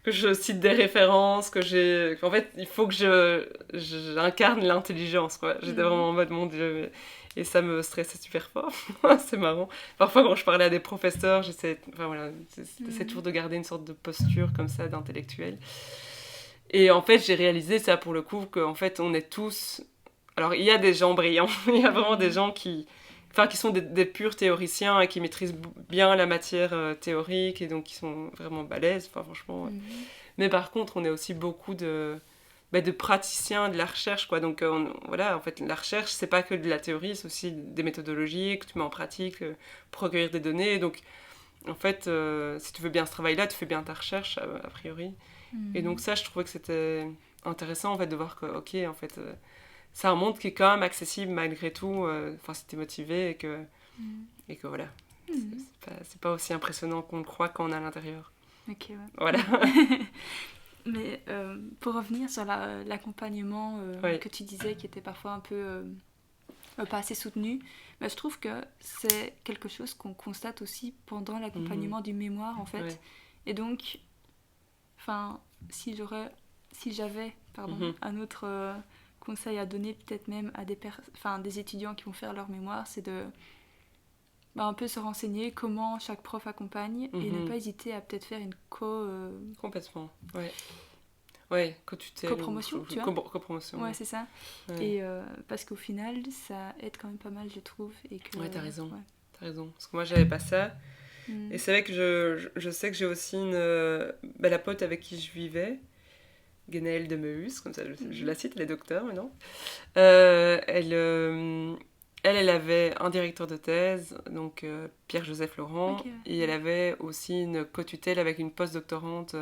S2: que je cite des références, en fait, il faut que j'incarne l'intelligence, quoi. J'étais vraiment en mode, mon Dieu... Et ça me stressait super fort. C'est marrant. Parfois, quand je parlais à des professeurs, j'essayais toujours de garder une sorte de posture comme ça, d'intellectuel. Et en fait, j'ai réalisé ça pour le coup, qu'en fait, on est tous... Alors, il y a des gens brillants. Il y a vraiment des gens qui sont des purs théoriciens et qui maîtrisent bien la matière théorique et donc qui sont vraiment balèzes, franchement. Mais par contre, on est aussi beaucoup de praticiens de la recherche, quoi. Donc, en fait, la recherche, c'est pas que de la théorie, c'est aussi des méthodologies que tu mets en pratique pour recueillir des données. Et donc, en fait, si tu veux bien ce travail-là, tu fais bien ta recherche, a priori. Et donc ça, je trouvais que c'était intéressant, en fait, de voir que, ok, en fait, c'est un monde qui est quand même accessible malgré tout, si t'es motivé et que voilà. C'est pas aussi impressionnant qu'on le croit quand on est à l'intérieur.
S1: Ok, ouais.
S2: Voilà.
S1: Mais pour revenir sur l'accompagnement que tu disais qui était parfois un peu pas assez soutenu, bah, je trouve que c'est quelque chose qu'on constate aussi pendant l'accompagnement du mémoire en fait. Et donc, si j'avais un autre conseil à donner peut-être même à des étudiants qui vont faire leur mémoire, c'est de un peu se renseigner comment chaque prof accompagne et ne pas hésiter à peut-être faire une
S2: complètement, ouais,
S1: copromotion, tu vois.
S2: Copromotion.
S1: Ouais, c'est ça. Ouais. Et parce qu'au final, ça aide quand même pas mal, je trouve. Et que,
S2: ouais, t'as raison. T'as raison. Parce que moi, j'avais pas ça. Et c'est vrai que je sais que j'ai aussi la pote avec qui je vivais, Guénaëlle de Meus, comme ça je la cite, elle est docteur maintenant. Elle avait un directeur de thèse, donc Pierre-Joseph Laurent, okay. Et elle avait aussi une co-tutelle avec une post-doctorante.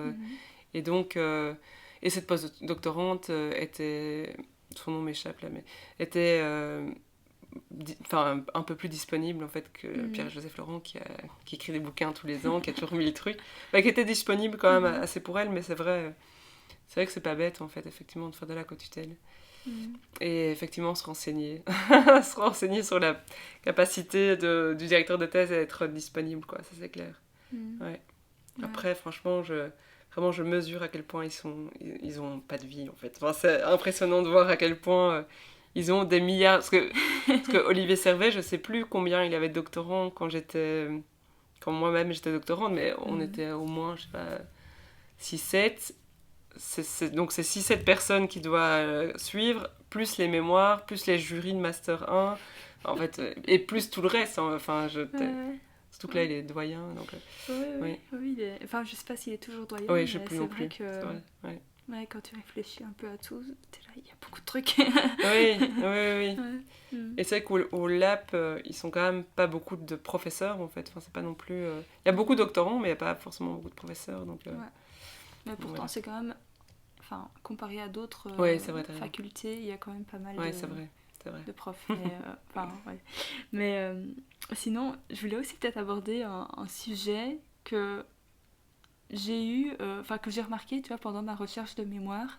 S2: Et donc, et cette post-doctorante était, son nom m'échappe là, mais était un peu plus disponible en fait que Pierre-Joseph Laurent qui écrit des bouquins tous les ans, qui a toujours mis le truc, qui était disponible quand même assez pour elle, mais c'est vrai que c'est pas bête en fait effectivement de faire de la co-tutelle. Et effectivement se renseigner sur la capacité du directeur de thèse à être disponible, quoi, ça c'est clair. Ouais. Après franchement je mesure à quel point ils ont pas de vie en fait. Enfin, c'est impressionnant de voir à quel point ils ont des milliards, parce que Olivier Servet, je sais plus combien il avait de doctorants quand moi-même j'étais doctorante, mais on était au moins je sais pas 6-7. Donc c'est 6-7 personnes qui doivent suivre, plus les mémoires, plus les jurys de Master 1, en fait, et plus tout le reste. Surtout que là, il est doyen. Donc,
S1: oui, enfin, je sais pas s'il est toujours doyen,
S2: oui,
S1: mais
S2: je sais plus
S1: c'est
S2: non
S1: vrai
S2: plus.
S1: que...
S2: C'est vrai,
S1: ouais, quand tu réfléchis un peu à tout, t'es là, il y a beaucoup de trucs.
S2: oui. Et c'est vrai qu'au LAP, ils sont quand même pas beaucoup de professeurs, en fait. Enfin, c'est pas non plus... Il y a beaucoup de doctorants, mais il n'y a pas forcément beaucoup de professeurs. Donc,
S1: mais pourtant, c'est quand même... Enfin, comparé à d'autres facultés, il y a quand même pas mal de profs. Mais sinon, je voulais aussi peut-être aborder un sujet que j'ai eu, que j'ai remarqué, tu vois, pendant ma recherche de mémoire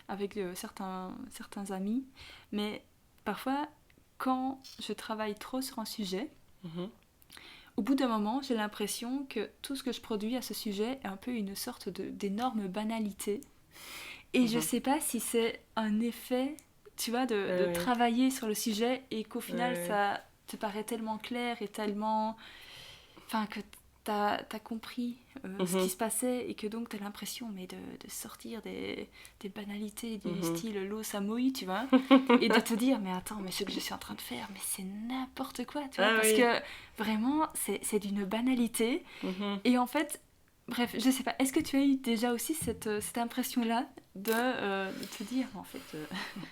S1: avec certains amis. Mais parfois, quand je travaille trop sur un sujet, au bout d'un moment, j'ai l'impression que tout ce que je produis à ce sujet est un peu une sorte d'énorme banalité. Et je sais pas si c'est un effet, tu vois, de travailler sur le sujet et qu'au final, ça te paraît tellement clair et tellement... Enfin, que t'as compris ce qui se passait et que donc t'as l'impression de sortir des banalités du style l'eau ça mouille, tu vois, et de te dire, mais attends, mais ce que je suis en train de faire, mais c'est n'importe quoi, tu vois, parce que vraiment, c'est d'une banalité. Et en fait... Bref, je sais pas, est-ce que tu as eu déjà aussi cette impression-là de te dire, en fait...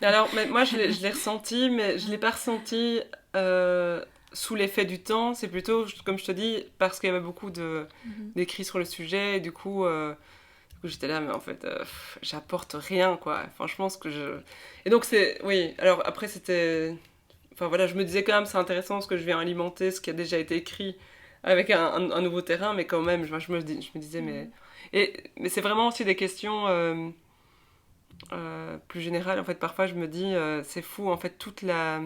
S2: Alors, mais moi, je l'ai ressenti, mais je l'ai pas ressenti sous l'effet du temps. C'est plutôt, comme je te dis, parce qu'il y avait beaucoup d'écrits sur le sujet, et du coup, j'étais là, mais en fait, j'apporte rien, quoi. Franchement, Et donc, oui, alors après, c'était... Enfin, voilà, je me disais quand même, c'est intéressant, parce que je viens alimenter ce qui a déjà été écrit avec un nouveau terrain, mais quand même, je me disais, mais c'est vraiment aussi des questions plus générales. En fait, parfois, je me dis, c'est fou, en fait, toute la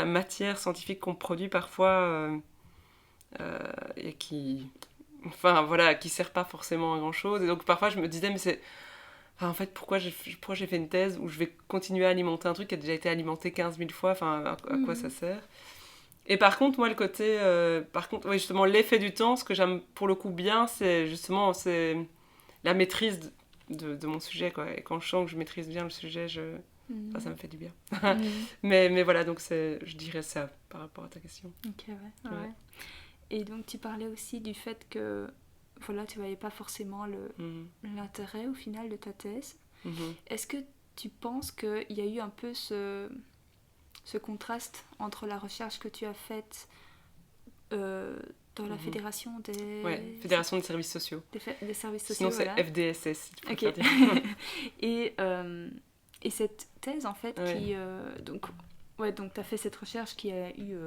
S2: matière scientifique qu'on produit parfois et qui sert pas forcément à grand chose. Et donc, parfois, je me disais, mais c'est... Enfin, en fait, pourquoi j'ai fait une thèse où je vais continuer à alimenter un truc qui a déjà été alimenté 15 000 fois, enfin, à quoi ça sert? Et par contre, moi, le côté... justement, l'effet du temps, ce que j'aime pour le coup bien, c'est justement la maîtrise de mon sujet, quoi. Et quand je sens que je maîtrise bien le sujet, ça me fait du bien. mais voilà, donc je dirais ça par rapport à ta question.
S1: Ok, ouais. Et donc, tu parlais aussi du fait que, voilà, tu voyais pas forcément l'intérêt, au final, de ta thèse. Est-ce que tu penses qu'il y a eu un peu ce contraste entre la recherche que tu as faite dans la fédération des...
S2: Ouais, Fédération des services sociaux.
S1: Des services sociaux,
S2: sinon, c'est FDSS, si tu préfères dire.
S1: Et cette thèse, en fait, qui... donc, tu as fait cette recherche qui a eu...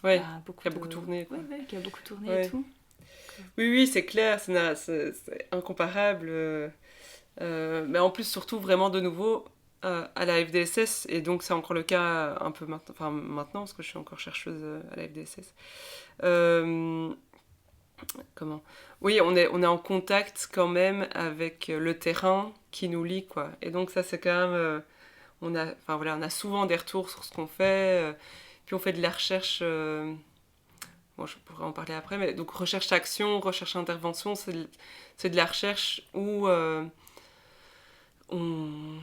S2: qui a beaucoup tourné.
S1: Qui a beaucoup tourné et tout.
S2: Oui, c'est clair, c'est incomparable. Mais en plus, surtout, vraiment de nouveau, à la FDSS, et donc c'est encore le cas un peu maintenant, parce que je suis encore chercheuse à la FDSS. Comment? Oui, on est en contact quand même avec le terrain qui nous lie, quoi. Et donc ça, c'est quand même... on a souvent des retours sur ce qu'on fait, puis on fait de la recherche... bon, je pourrais en parler après, mais donc recherche-action, recherche-intervention, c'est de la recherche où on...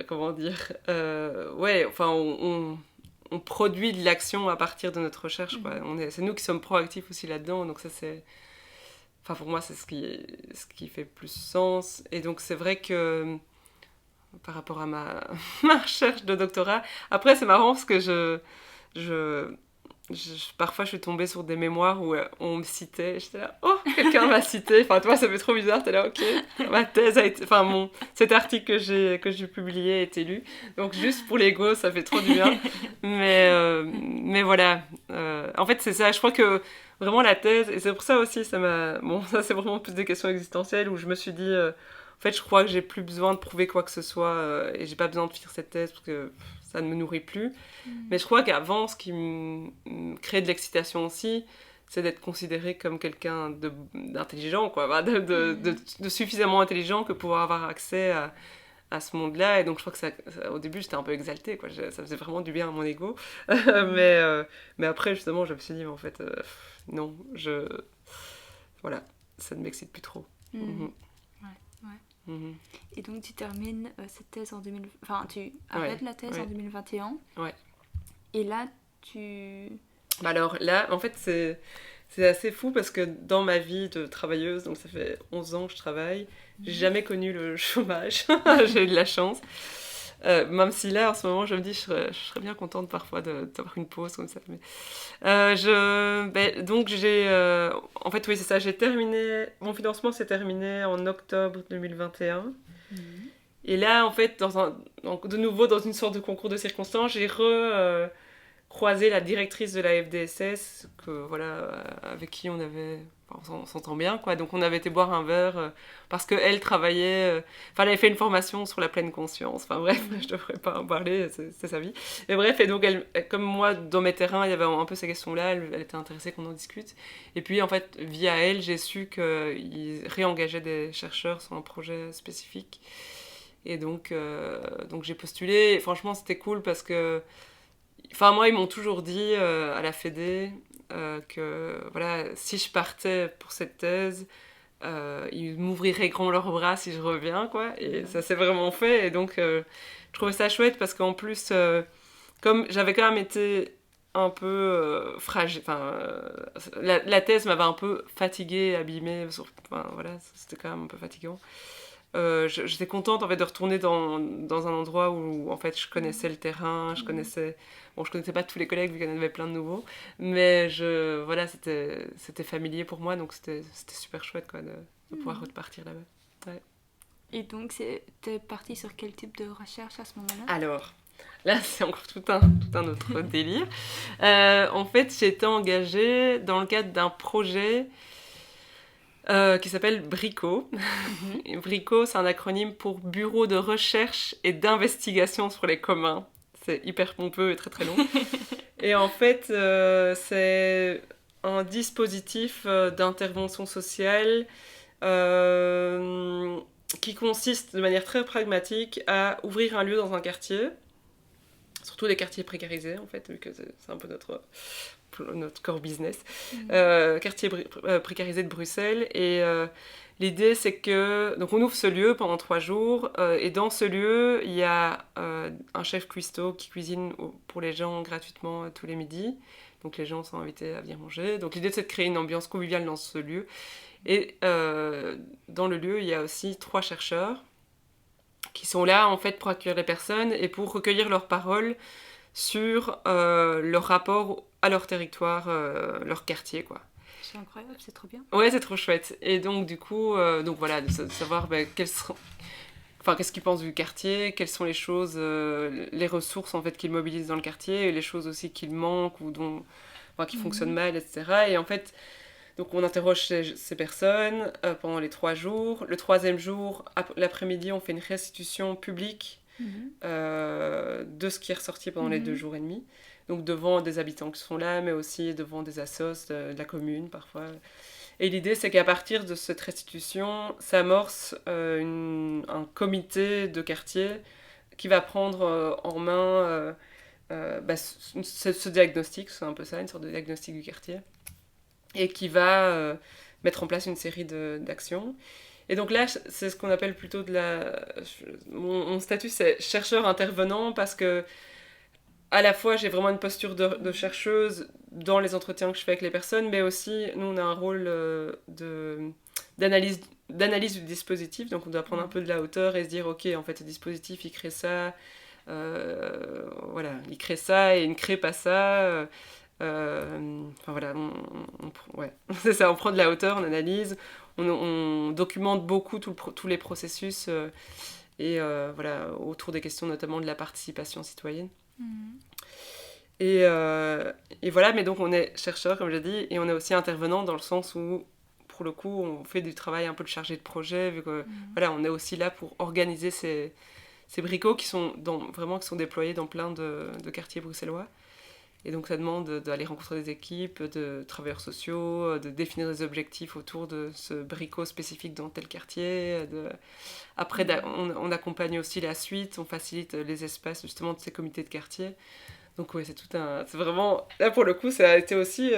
S2: Comment dire? Ouais, enfin, on produit de l'action à partir de notre recherche, quoi. C'est nous qui sommes proactifs aussi là-dedans, donc ça c'est... Enfin, pour moi, c'est ce qui fait plus sens. Et donc, c'est vrai que par rapport à ma recherche de doctorat, après, c'est marrant parce que parfois, je suis tombée sur des mémoires où on me citait. J'étais là, oh, quelqu'un m'a cité. Enfin, toi, ça fait trop bizarre. T'es là, ok. Ma thèse a été... Enfin, cet article que j'ai publié a été lu. Donc, juste pour l'ego, ça fait trop du bien. Mais voilà. En fait, c'est ça. Je crois que vraiment la thèse, et c'est pour ça aussi, ça m'a... Bon, ça, c'est vraiment plus des questions existentielles où je me suis dit... en fait, je crois que j'ai plus besoin de prouver quoi que ce soit et j'ai pas besoin de finir cette thèse parce que ça ne me nourrit plus. Mais je crois qu'avant, ce qui me crée de l'excitation aussi, c'est d'être considéré comme quelqu'un d'intelligent, quoi, de suffisamment intelligent que pouvoir avoir accès à ce monde-là. Et donc, je crois que au début, j'étais un peu exaltée, quoi. Ça faisait vraiment du bien à mon ego. Mais après, justement, je me suis dit, mais en fait, non, voilà, ça ne m'excite plus trop.
S1: Et donc tu termines cette thèse en 2000... Enfin, tu arrêtes la thèse en 2021.
S2: Ouais.
S1: Et là, tu...
S2: Bah alors là, en fait, c'est assez fou parce que dans ma vie de travailleuse, donc ça fait 11 ans que je travaille, j'ai jamais connu le chômage. J'ai eu de la chance. Même si là, en ce moment, je me dis, je serais bien contente parfois d'avoir une pause comme ça. Mais, donc, en fait, oui, c'est ça. J'ai terminé... Mon financement s'est terminé en octobre 2021. Et là, en fait, de nouveau, dans une sorte de concours de circonstances, j'ai croisé la directrice de la FDSS, avec qui on s'entend bien, quoi. Donc on avait été boire un verre parce qu'elle travaillait... elle avait fait une formation sur la pleine conscience. Enfin bref, je ne devrais pas en parler, c'est sa vie. Et bref, et donc comme moi, dans mes terrains, il y avait un peu ces questions-là, elle était intéressée qu'on en discute. Et puis en fait, via elle, j'ai su qu'ils réengageaient des chercheurs sur un projet spécifique. Et donc j'ai postulé. Et franchement, c'était cool parce que... Enfin, moi, ils m'ont toujours dit à la Fédé que voilà, si je partais pour cette thèse, ils m'ouvriraient grand leurs bras si je reviens, quoi. Et ça s'est vraiment fait. Et donc, je trouvais ça chouette parce qu'en plus, comme j'avais quand même été un peu fragile, la thèse m'avait un peu fatiguée, abîmée. Voilà, c'était quand même un peu fatigant. J'étais contente en fait de retourner dans un endroit où en fait je connaissais le terrain, je connaissais pas tous les collègues vu qu'il y en avait plein de nouveaux, mais voilà, c'était familier pour moi, donc c'était super chouette, quoi, de pouvoir repartir là-bas. Ouais.
S1: Et donc t'es partie sur quel type de recherche à ce moment-là?
S2: Alors là, c'est encore tout un autre délire. En fait, j'ai été engagée dans le cadre d'un projet qui s'appelle BRICO. BRICO, c'est un acronyme pour Bureau de recherche et d'investigation sur les communs. C'est hyper pompeux et très très long. Et en fait, c'est un dispositif d'intervention sociale qui consiste de manière très pragmatique à ouvrir un lieu dans un quartier, surtout des quartiers précarisés en fait, vu que c'est un peu notre core business, quartier précarisé de Bruxelles. Et l'idée, c'est que donc on ouvre ce lieu pendant 3 jours, et dans ce lieu, il y a un chef cuistot qui cuisine pour les gens gratuitement tous les midis. Donc les gens sont invités à venir manger. Donc l'idée, c'est de créer une ambiance conviviale dans ce lieu. Et dans le lieu, il y a aussi 3 chercheurs qui sont là en fait pour accueillir les personnes et pour recueillir leurs paroles sur leur rapport à leur territoire, leur quartier, quoi.
S1: C'est incroyable, c'est trop bien.
S2: Ouais, c'est trop chouette. Et donc, du coup, voilà, de savoir qu'est-ce qu'ils pensent du quartier, quelles sont les choses, les ressources en fait qu'ils mobilisent dans le quartier, et les choses aussi qu'ils manquent ou qui fonctionnent mal, etc. Et en fait, Donc on interroge ces personnes pendant les 3 jours. Le 3e jour, l'après-midi, on fait une restitution publique de ce qui est ressorti pendant les 2 jours et demi. Donc devant des habitants qui sont là, mais aussi devant des assos de la commune parfois. Et l'idée, c'est qu'à partir de cette restitution, s'amorce un comité de quartier qui va prendre en main ce diagnostic, c'est un peu ça, une sorte de diagnostic du quartier, et qui va mettre en place une série d'actions. Et donc là, c'est ce qu'on appelle plutôt mon statut, c'est chercheur intervenant, parce que à la fois, j'ai vraiment une posture de chercheuse dans les entretiens que je fais avec les personnes, mais aussi, nous, on a un rôle d'analyse du dispositif, donc on doit prendre un peu de la hauteur et se dire, ok, en fait, ce dispositif, il crée ça, voilà, il crée ça et il ne crée pas ça. Enfin voilà, ouais, c'est ça, on prend de la hauteur, on analyse, on documente beaucoup tous les processus et voilà, autour des questions notamment de la participation citoyenne. Et voilà, mais donc on est chercheur, comme j'ai dit, et on est aussi intervenant dans le sens où, pour le coup, on fait du travail un peu de chargé de projet, vu que voilà, on est aussi là pour organiser ces bricots qui sont déployés dans plein de quartiers bruxellois. Et donc ça demande d'aller rencontrer des équipes, de travailleurs sociaux, de définir des objectifs autour de ce bricot spécifique dans tel quartier. Après, on accompagne aussi la suite, on facilite les espaces justement de ces comités de quartier. Donc oui, c'est vraiment... Là, pour le coup, ça a été aussi...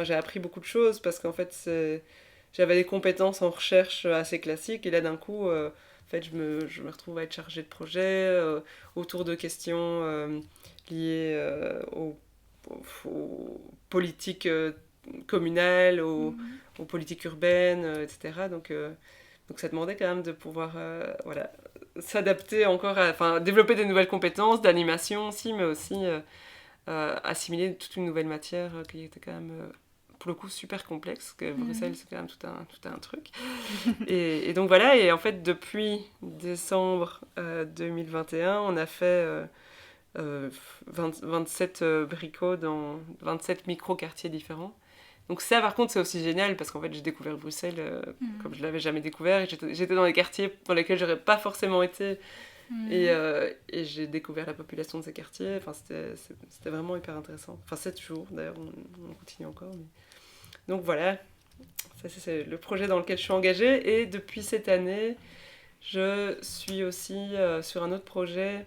S2: j'ai appris beaucoup de choses parce qu'en fait, j'avais des compétences en recherche assez classiques. Et là, d'un coup, en fait, je me retrouve à être chargée de projet autour de questions liées aux politiques communales, aux politiques urbaines, etc. Donc ça demandait quand même de pouvoir voilà, s'adapter encore développer des nouvelles compétences d'animation aussi, mais aussi assimiler toute une nouvelle matière qui était quand même pour le coup super complexe, que Bruxelles c'est quand même tout un truc. et donc voilà, et en fait depuis décembre 2021, on a fait 27 bricots dans 27 micro-quartiers différents. Donc ça, par contre, c'est aussi génial parce qu'en fait, j'ai découvert Bruxelles comme je ne l'avais jamais découvert. J'étais dans des quartiers dans lesquels je n'aurais pas forcément été. Et j'ai découvert la population de ces quartiers. Enfin, c'était vraiment hyper intéressant. Enfin, 7 jours, d'ailleurs, on continue encore. Mais... Donc voilà, ça, c'est le projet dans lequel je suis engagée. Et depuis cette année, je suis aussi sur un autre projet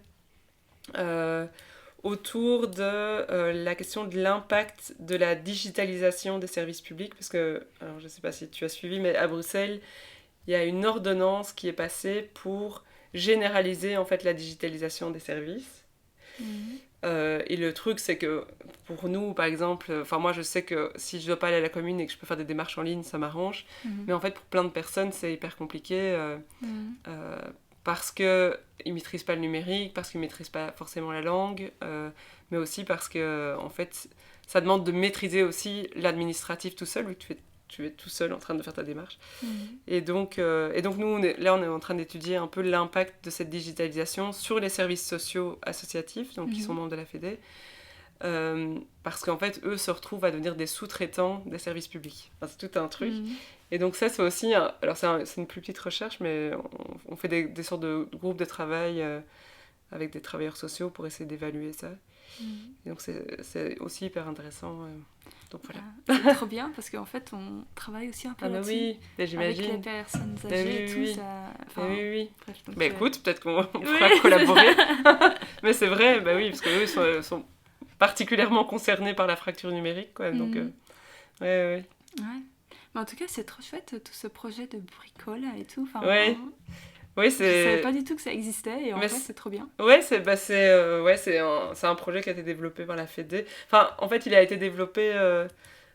S2: autour de la question de l'impact de la digitalisation des services publics, parce que, alors je ne sais pas si tu as suivi, mais à Bruxelles, il y a une ordonnance qui est passée pour généraliser en fait la digitalisation des services. Et le truc, c'est que pour nous, par exemple, moi je sais que si je dois pas aller à la commune et que je peux faire des démarches en ligne, ça m'arrange. Mais en fait, pour plein de personnes, c'est hyper compliqué parce qu'ils ne maîtrisent pas le numérique, parce qu'ils ne maîtrisent pas forcément la langue, mais aussi parce que en fait, ça demande de maîtriser aussi l'administratif tout seul, vu que tu es tout seul en train de faire ta démarche. Et donc nous, on est en train d'étudier un peu l'impact de cette digitalisation sur les services sociaux associatifs, donc qui sont membres de la FEDE, parce qu'en fait, eux se retrouvent à devenir des sous-traitants des services publics. Enfin, c'est tout un truc. Et donc ça, c'est aussi... Alors, c'est une plus petite recherche, mais on fait des sortes de groupes de travail avec des travailleurs sociaux pour essayer d'évaluer ça. Et donc, c'est aussi hyper intéressant. Donc, voilà.
S1: C'est trop bien, parce qu'en fait, on travaille aussi un peu là-dessus.
S2: Oui, j'imagine.
S1: Avec les personnes âgées et tout, ça...
S2: oui.
S1: Bref, donc,
S2: écoute, peut-être qu'on pourra collaborer. Mais c'est vrai, oui, parce qu'eux sont particulièrement concernés par la fracture numérique, quoi. Donc, ouais.
S1: Mais en tout cas, c'est trop chouette, tout ce projet de bricole et tout. Enfin,
S2: oui,
S1: je savais pas du tout que ça existait, et en fait, c'est trop bien.
S2: Ouais, c'est un projet qui a été développé par la FEDE. Enfin, en fait, il a été développé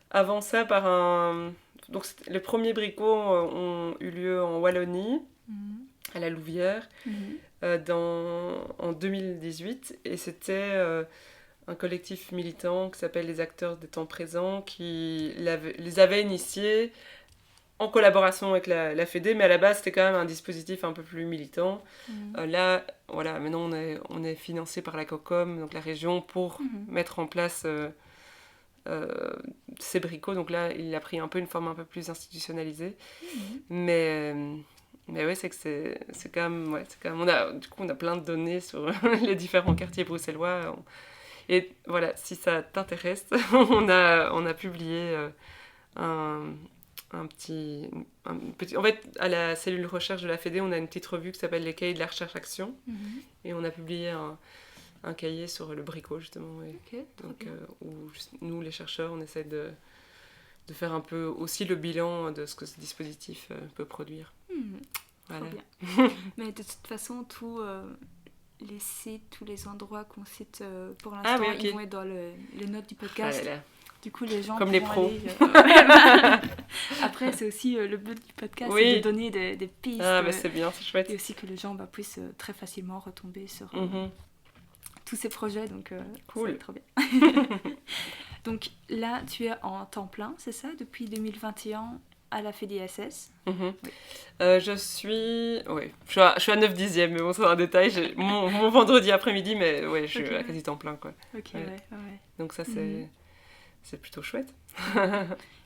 S2: avant ça par un... Donc, les premiers bricots ont eu lieu en Wallonie, à la Louvière, en 2018, et c'était... un collectif militant qui s'appelle les Acteurs des Temps Présents qui les avait initiés en collaboration avec la FEDE, mais à la base c'était quand même un dispositif un peu plus militant. Là, voilà, maintenant on est financé par la COCOM, donc la région, pour mettre en place ces bricots. Donc là, il a pris un peu une forme un peu plus institutionnalisée. Mais ouais, c'est que c'est quand même... Ouais, c'est quand même on a plein de données sur les différents quartiers bruxellois. Et voilà, si ça t'intéresse, on a publié un petit... En fait, à la cellule recherche de la Fédé, on a une petite revue qui s'appelle Les Cahiers de la Recherche-Action. Et on a publié un cahier sur le bricot, justement. Donc, où nous, les chercheurs, on essaie de faire un peu aussi le bilan de ce que ce dispositif peut produire.
S1: Voilà. Trop bien. Mais de toute façon, tous les sites, tous les endroits qu'on cite pour l'instant, ils vont être dans les notes du podcast.
S2: Ah là là.
S1: Du coup, les gens
S2: comme les pros.
S1: Après, c'est aussi le but du podcast, c'est de donner des pistes.
S2: Ah, bah c'est bien, c'est chouette.
S1: Et aussi que les gens puissent très facilement retomber sur tous ces projets. Donc,
S2: cool.
S1: c'est trop bien. Donc là, tu es en temps plein, c'est ça, depuis 2021 à la FEDSS.
S2: Oui. Je suis à 9/10e, mais bon, c'est un détail. Mon vendredi après-midi, mais ouais, je suis à quasi temps plein, quoi.
S1: Ok,
S2: ouais. Donc ça, c'est plutôt chouette.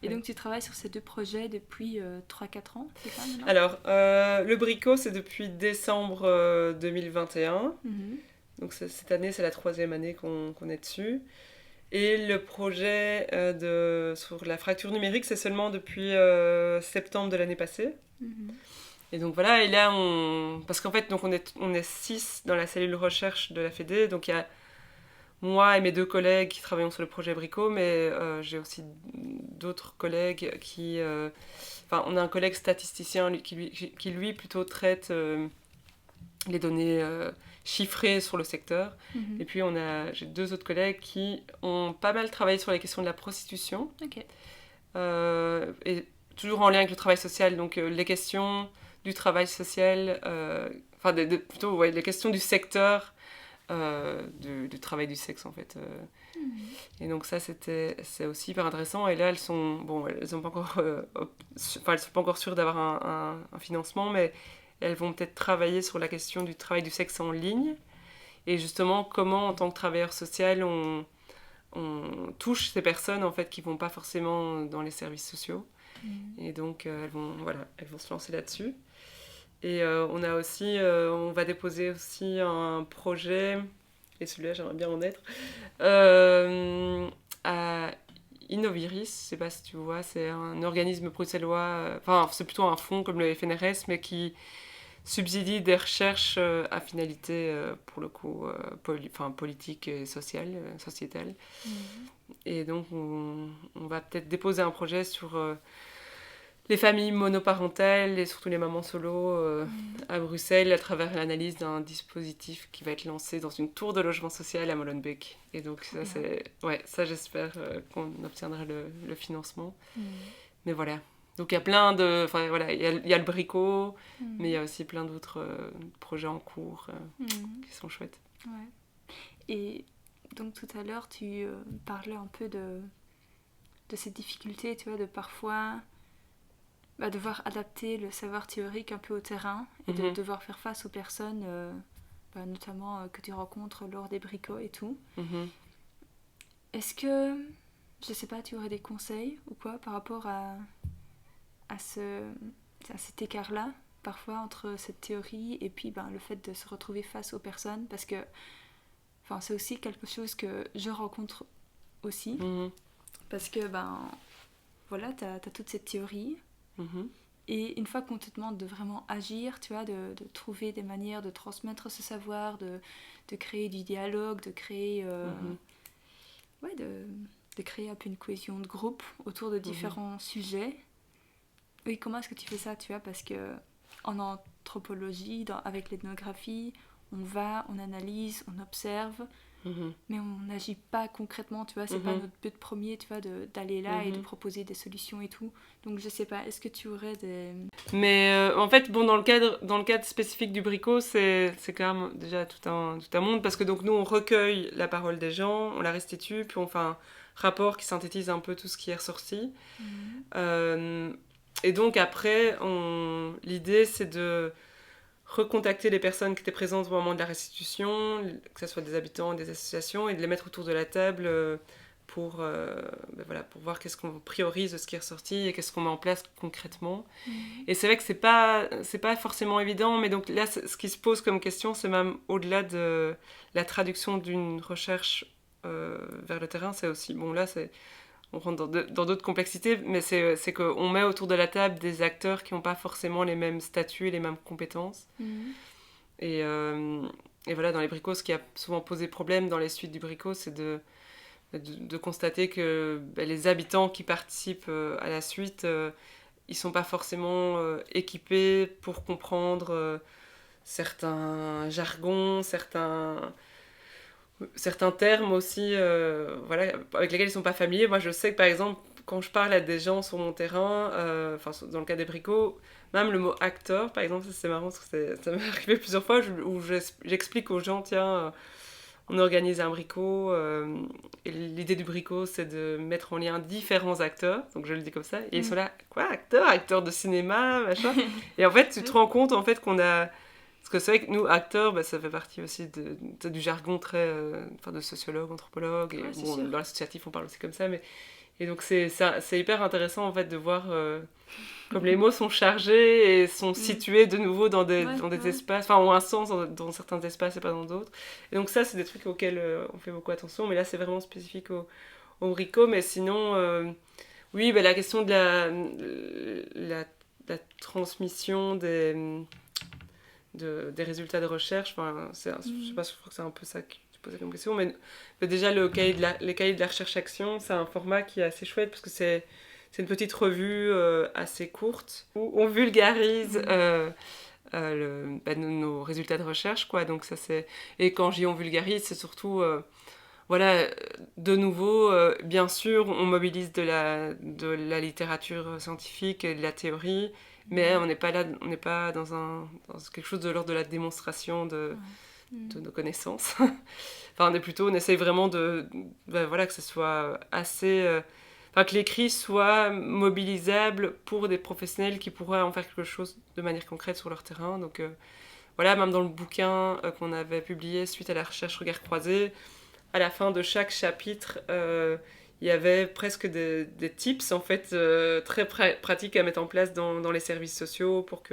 S1: Et donc, tu travailles sur ces 2 projets depuis 3-4 ans, c'est ça maintenant ?
S2: Alors, le bricot, c'est depuis décembre 2021. Donc cette année, c'est la 3e année qu'on est dessus. Et le projet sur la fracture numérique, c'est seulement depuis septembre de l'année passée. Et donc voilà, et là, parce qu'en fait, donc on est 6 dans la cellule recherche de la Fédé. Donc il y a moi et mes 2 collègues qui travaillons sur le projet Bricot, mais j'ai aussi d'autres collègues qui... on a un collègue statisticien qui lui plutôt traite les données chiffrées sur le secteur. Et puis j'ai 2 autres collègues qui ont pas mal travaillé sur les questions de la prostitution. Et toujours en lien avec le travail social, donc les questions du travail social, plutôt les questions du secteur du travail du sexe en fait. Et donc ça c'est aussi hyper intéressant. Et là elles sont pas encore elles sont pas encore sûres d'avoir un financement, mais elles vont peut-être travailler sur la question du travail du sexe en ligne et justement comment en tant que travailleur social on touche ces personnes en fait qui vont pas forcément dans les services sociaux. Et donc elles vont se lancer là-dessus. Et on va déposer aussi un projet, et celui-là j'aimerais bien en être, à Innoviris, je sais pas si tu vois, c'est un organisme bruxellois, c'est plutôt un fonds comme le FNRS, mais qui subsidie des recherches à finalité, pour le coup, politique et sociétale. Et donc on va peut-être déposer un projet sur... les familles monoparentales et surtout les mamans solo à Bruxelles à travers l'analyse d'un dispositif qui va être lancé dans une tour de logement social à Molenbeek. Et donc ça j'espère qu'on obtiendra le financement. Mais voilà. Donc il y a plein de... il y a le bricot, mais il y a aussi plein d'autres projets en cours qui sont chouettes.
S1: Ouais. Et donc tout à l'heure tu parlais un peu de ces difficultés, tu vois, de parfois... devoir adapter le savoir théorique un peu au terrain et de devoir faire face aux personnes, notamment que tu rencontres lors des bricots et tout. Est-ce que, je sais pas, tu aurais des conseils ou quoi par rapport à cet écart-là, parfois entre cette théorie et puis le fait de se retrouver face aux personnes, parce que c'est aussi quelque chose que je rencontre aussi, parce que t'as toute cette théorie. Et une fois qu'on te demande de vraiment agir, tu vois, de trouver des manières de transmettre ce savoir, de créer du dialogue, de créer de créer un peu une cohésion de groupe autour de différents sujets. Oui, comment est-ce que tu fais ça, tu vois, parce que en anthropologie, avec l'ethnographie, on analyse, on observe, mais on n'agit pas concrètement, tu vois, c'est pas notre but premier, tu vois, d'aller là et de proposer des solutions et tout. Donc je sais pas, est-ce que tu aurais des...
S2: Mais en fait, dans le cadre spécifique du bricot, c'est quand même déjà tout un monde, parce que donc nous on recueille la parole des gens, on la restitue, puis on fait un rapport qui synthétise un peu tout ce qui est ressorti. Et donc après, l'idée c'est de recontacter les personnes qui étaient présentes au moment de la restitution, que ce soit des habitants, des associations, et de les mettre autour de la table pour, pour voir qu'est-ce qu'on priorise de ce qui est ressorti et qu'est-ce qu'on met en place concrètement. Et c'est vrai que c'est pas forcément évident, mais donc là, ce qui se pose comme question, c'est même au-delà de la traduction d'une recherche vers le terrain, c'est aussi, bon là, on rentre dans d'autres complexités, mais c'est qu'on met autour de la table des acteurs qui n'ont pas forcément les mêmes statuts et les mêmes compétences. Et voilà, dans les bricos, ce qui a souvent posé problème dans les suites du bricot, c'est de constater que les habitants qui participent à la suite, ils sont pas forcément équipés pour comprendre certains jargons, certains termes aussi, avec lesquels ils sont pas familiers. Moi, je sais que par exemple, quand je parle à des gens sur mon terrain, dans le cas des bricots, même le mot acteur, par exemple, ça c'est marrant parce que ça m'est arrivé plusieurs fois où j'explique aux gens, tiens, on organise un bricot, et l'idée du bricot, c'est de mettre en lien différents acteurs, donc je le dis comme ça, et ils sont là, quoi, acteur de cinéma, machin. Et en fait, tu te rends compte en fait qu'on a... Parce que c'est vrai que nous, acteurs, ça fait partie aussi du jargon très de sociologue, anthropologue, et dans l'associatif, on parle aussi comme ça, mais... Et donc c'est hyper intéressant en fait de voir comme les mots sont chargés et sont situés de nouveau dans des espaces, enfin ont un sens dans certains espaces et pas dans d'autres. Et donc ça c'est des trucs auxquels on fait beaucoup attention, mais là c'est vraiment spécifique au bricot. Mais sinon, oui, la question de la transmission des résultats de recherche, je sais pas, je crois que c'est un peu ça que tu posais comme question, mais déjà les cahiers de la recherche-action, c'est un format qui est assez chouette parce que c'est une petite revue assez courte où on vulgarise nos résultats de recherche, quoi. Donc ça c'est... Et quand j'y on vulgarise, c'est surtout... de nouveau, bien sûr, on mobilise de la littérature scientifique et de la théorie, mais on n'est pas dans quelque chose de l'ordre de la démonstration de nos connaissances. Enfin, on essaye vraiment que ce soit assez... que l'écrit soit mobilisable pour des professionnels qui pourraient en faire quelque chose de manière concrète sur leur terrain. Donc même dans le bouquin qu'on avait publié suite à la recherche Regard Croisé, à la fin de chaque chapitre, il y avait presque des tips en fait très pratiques à mettre en place dans les services sociaux pour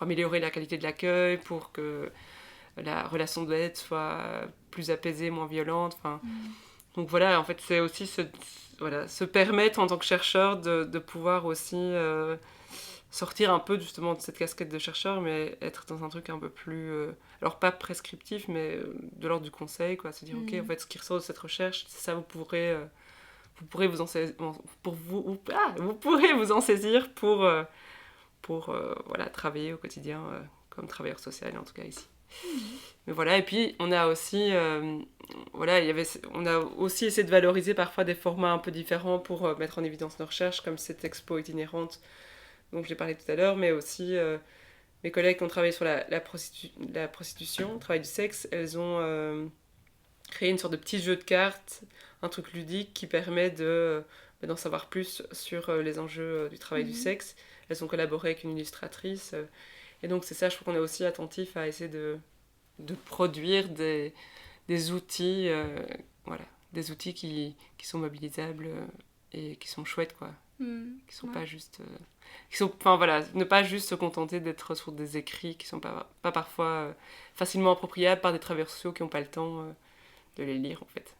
S2: améliorer la qualité de l'accueil, pour que la relation d'aide soit plus apaisée, moins violente. Donc voilà, en fait, c'est aussi se permettre en tant que chercheur de pouvoir aussi sortir un peu justement de cette casquette de chercheur, mais être dans un truc un peu plus... alors pas prescriptif, mais de l'ordre du conseil, quoi. Se dire, ok, en fait, ce qui ressort de cette recherche, c'est ça, vous pourrez vous en saisir... vous pourrez vous en saisir pour travailler au quotidien comme travailleur social, en tout cas ici. Mais voilà, et puis on a aussi on a aussi essayé de valoriser parfois des formats un peu différents pour mettre en évidence nos recherches, comme cette expo itinérante dont j'ai parlé tout à l'heure, mais aussi mes collègues qui ont travaillé sur la prostitution, le travail du sexe, elles ont créé une sorte de petit jeu de cartes, un truc ludique qui permet d'en savoir plus sur les enjeux du travail du sexe. Elles ont collaboré avec une illustratrice, et donc c'est ça, je trouve qu'on est aussi attentif à essayer de produire des outils, des outils qui sont mobilisables et qui sont chouettes, quoi. Qui sont pas juste... ne pas juste se contenter d'être sur des écrits qui sont pas parfois facilement appropriables par des travailleurs sociaux qui n'ont pas le temps de les lire, en fait.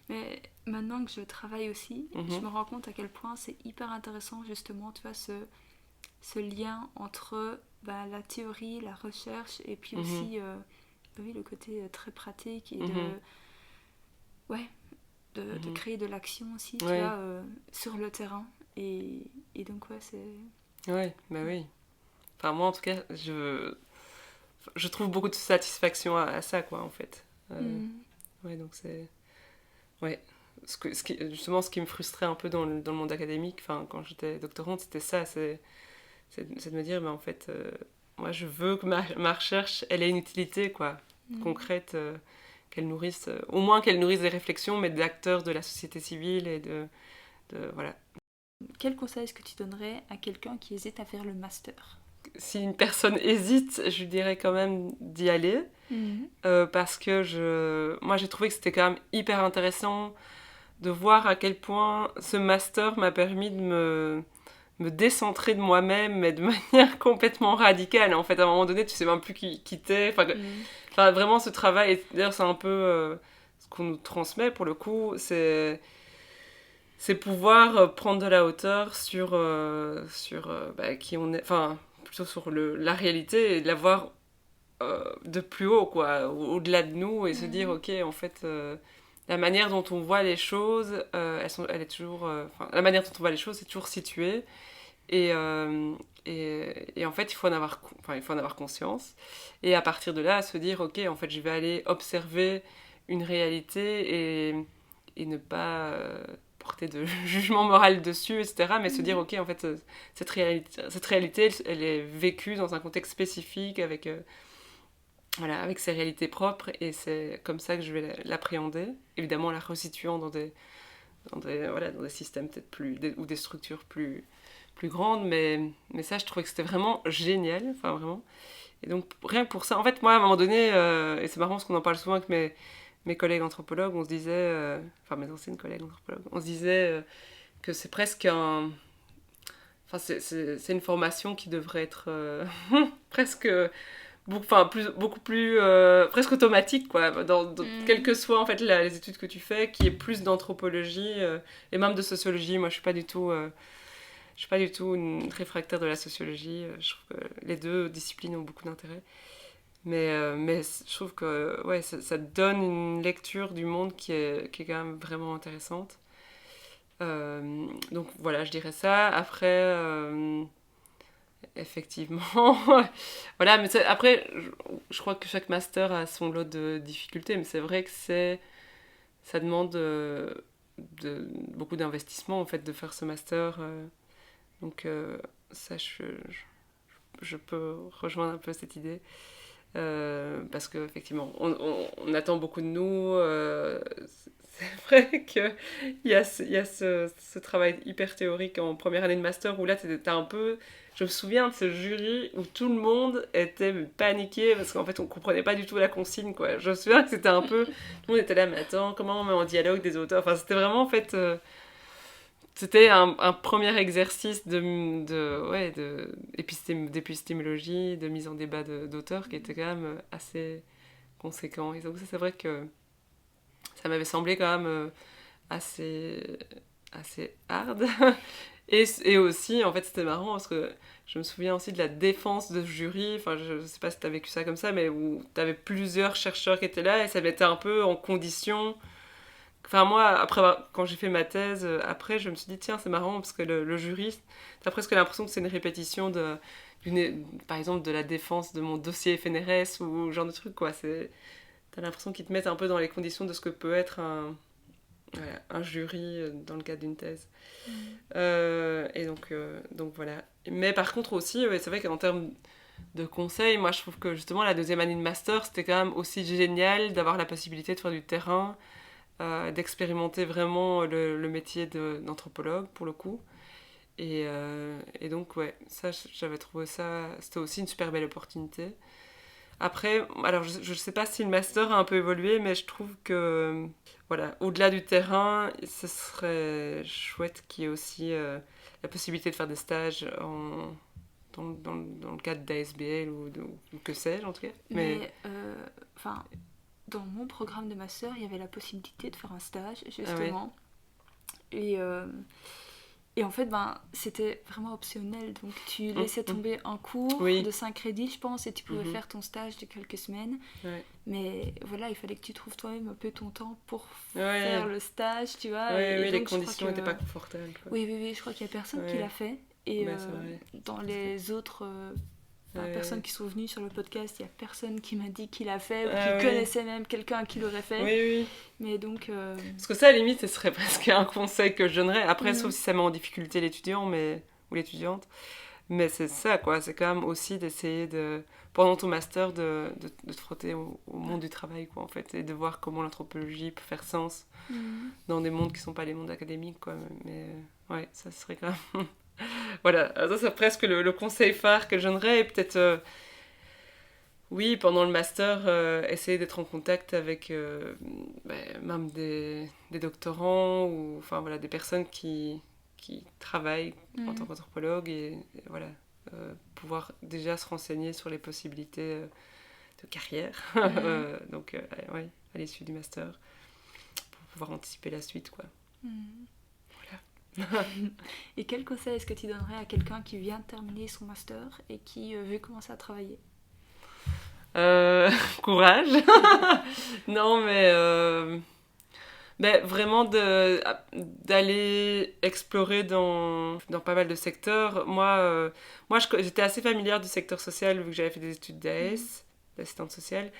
S1: Mais maintenant que je travaille aussi, je me rends compte à quel point c'est hyper intéressant, justement, tu vois, ce lien entre la théorie, la recherche, et puis aussi le côté très pratique et de créer de l'action aussi, tu vois, sur le terrain. Et donc, c'est...
S2: Ouais, oui. Enfin, moi, en tout cas, je trouve beaucoup de satisfaction à ça, quoi, en fait. Ouais, donc c'est... Ouais. Justement, ce qui me frustrait un peu dans le monde académique, quand j'étais doctorante, c'était ça, c'est de me dire, en fait, moi, je veux que ma recherche, elle ait une utilité, quoi, concrète, qu'elle nourrisse, au moins qu'elle nourrisse des réflexions, mais d'acteurs de la société civile et voilà.
S1: Quel conseil est-ce que tu donnerais à quelqu'un qui hésite à faire le master ?
S2: si une personne hésite, je lui dirais quand même d'y aller. Parce que moi, j'ai trouvé que c'était quand même hyper intéressant de voir à quel point ce master m'a permis de me décentrer de moi-même, mais de manière complètement radicale. En fait, à un moment donné, tu sais même plus qui t'es. Enfin, vraiment, ce travail, et d'ailleurs, c'est un peu ce qu'on nous transmet, pour le coup, c'est pouvoir prendre de la hauteur sur qui on est, enfin, plutôt sur la réalité, et de la voir de plus haut, quoi, au-delà de nous, et se dire, ok, en fait, la manière dont on voit les choses, elle est toujours, la manière dont on voit les choses, c'est toujours située, et, en fait, il faut en avoir conscience, et à partir de là, se dire, ok, en fait, je vais aller observer une réalité, et ne pas porter de jugement moral dessus, etc., mais se dire, ok, en fait, cette réalité, elle est vécue dans un contexte spécifique, avec ses réalités propres, et c'est comme ça que je vais l'appréhender, évidemment en la resituant dans des systèmes peut-être ou des structures plus grandes, mais ça, je trouvais que c'était vraiment génial, enfin vraiment. Et donc rien que pour ça, en fait, moi à un moment donné, et c'est marrant parce qu'on en parle souvent avec mes collègues anthropologues, on se disait, enfin mes anciennes collègues anthropologues, on se disait que c'est presque enfin c'est une formation qui devrait être presque beaucoup plus presque automatique, quoi, quelles que soient en fait les études que tu fais, qui est plus d'anthropologie et même de sociologie. Moi, je suis pas du tout une réfractaire de la sociologie. Je trouve que les deux disciplines ont beaucoup d'intérêt, mais je trouve que ouais, ça donne une lecture du monde qui est quand même vraiment intéressante. Donc voilà, je dirais ça. Après, effectivement. Voilà, mais après, je crois que chaque master a son lot de difficultés, mais c'est vrai que ça demande beaucoup d'investissement, en fait, de faire ce master. Donc ça, je peux rejoindre un peu cette idée. Parce qu'effectivement, on attend beaucoup de nous. C'est vrai qu'il y a ce travail hyper théorique en première année de master où là, t'as un peu... Je me souviens de ce jury où tout le monde était paniqué parce qu'en fait, on comprenait pas du tout la consigne, quoi. Je me souviens que c'était un peu... Tout le monde était là, mais attends, comment on met en dialogue des auteurs? Enfin, c'était vraiment, en fait... C'était un premier exercice d'épistémologie, de mise en débat d'auteurs qui était quand même assez conséquent. Et donc ça, c'est vrai que ça m'avait semblé quand même assez hard. Et aussi, en fait, c'était marrant parce que je me souviens aussi de la défense de jury. Enfin, je sais pas si t'as vécu ça comme ça, mais où t'avais plusieurs chercheurs qui étaient là et ça mettait un peu en condition. Enfin, moi, après, quand j'ai fait ma thèse, après, je me suis dit, tiens, c'est marrant, parce que le juriste, t'as presque l'impression que c'est une répétition par exemple, de la défense de mon dossier FNRS ou ce genre de truc, quoi. T'as l'impression qu'ils te mettent un peu dans les conditions de ce que peut être un jury dans le cadre d'une thèse. Et donc voilà. Mais par contre aussi, ouais, c'est vrai qu'en termes de conseils, moi, je trouve que justement, la deuxième année de master, c'était quand même aussi génial d'avoir la possibilité de faire du terrain, d'expérimenter vraiment le métier d'anthropologue, pour le coup. Et donc, ouais, ça, j'avais trouvé ça... C'était aussi une super belle opportunité. Après, alors, je sais pas si le master a un peu évolué, mais je trouve que, voilà, au-delà du terrain, ce serait chouette qu'il y ait aussi la possibilité de faire des stages dans le cadre d'ASBL ou que sais-je, en tout cas.
S1: Mais dans mon programme de master, il y avait la possibilité de faire un stage, justement. Ah ouais. Et en fait, c'était vraiment optionnel. Donc, tu laissais tomber un cours de 5 crédits, je pense, et tu pouvais faire ton stage de quelques semaines. Ouais. Mais voilà, il fallait que tu trouves toi-même un peu ton temps pour faire le stage, tu vois.
S2: Oui, les conditions n'étaient pas confortables. Quoi.
S1: Oui, je crois qu'il n'y a personne qui l'a fait. Et dans les autres... personnes qui sont venues sur le podcast, il n'y a personne qui m'a dit qu'il l'a fait ou qui connaissait même quelqu'un qui l'aurait fait. Oui. Mais donc...
S2: Parce que ça, à la limite, ce serait presque un conseil que je donnerais. Après, sauf si ça met en difficulté l'étudiant ou l'étudiante. Mais c'est ça, quoi. C'est quand même aussi d'essayer pendant ton master, de te frotter au monde du travail, quoi, en fait. Et de voir comment l'anthropologie peut faire sens dans des mondes qui ne sont pas les mondes académiques, quoi. Mais ouais, ça serait quand même Voilà, ça c'est presque le conseil phare que je donnerais. Et peut-être, oui, pendant le master, essayer d'être en contact avec même des doctorants ou enfin, voilà, des personnes qui travaillent en tant qu'anthropologue et voilà, pouvoir déjà se renseigner sur les possibilités de carrière. Donc, ouais, à l'issue du master, pour pouvoir anticiper la suite, quoi. Voilà.
S1: Et quel conseil est-ce que tu donnerais à quelqu'un qui vient de terminer son master et qui veut commencer à travailler?
S2: Courage. Non, mais vraiment d'aller explorer dans pas mal de secteurs. Moi j'étais assez familière du secteur social vu que j'avais fait des études d'AS, d'assistante sociale.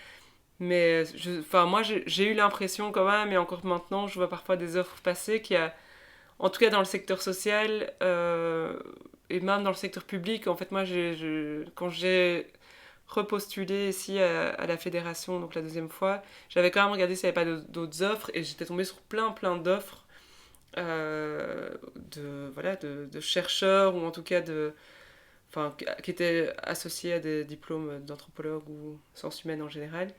S2: Mais enfin, moi j'ai eu l'impression quand même, et encore maintenant, je vois parfois des offres passer en tout cas dans le secteur social et même dans le secteur public. En fait, moi, quand j'ai repostulé ici à la fédération, donc la deuxième fois, j'avais quand même regardé s'il n'y avait pas d'autres offres et j'étais tombée sur plein d'offres de chercheurs ou en tout cas qui étaient associés à des diplômes d'anthropologue ou sciences humaines en général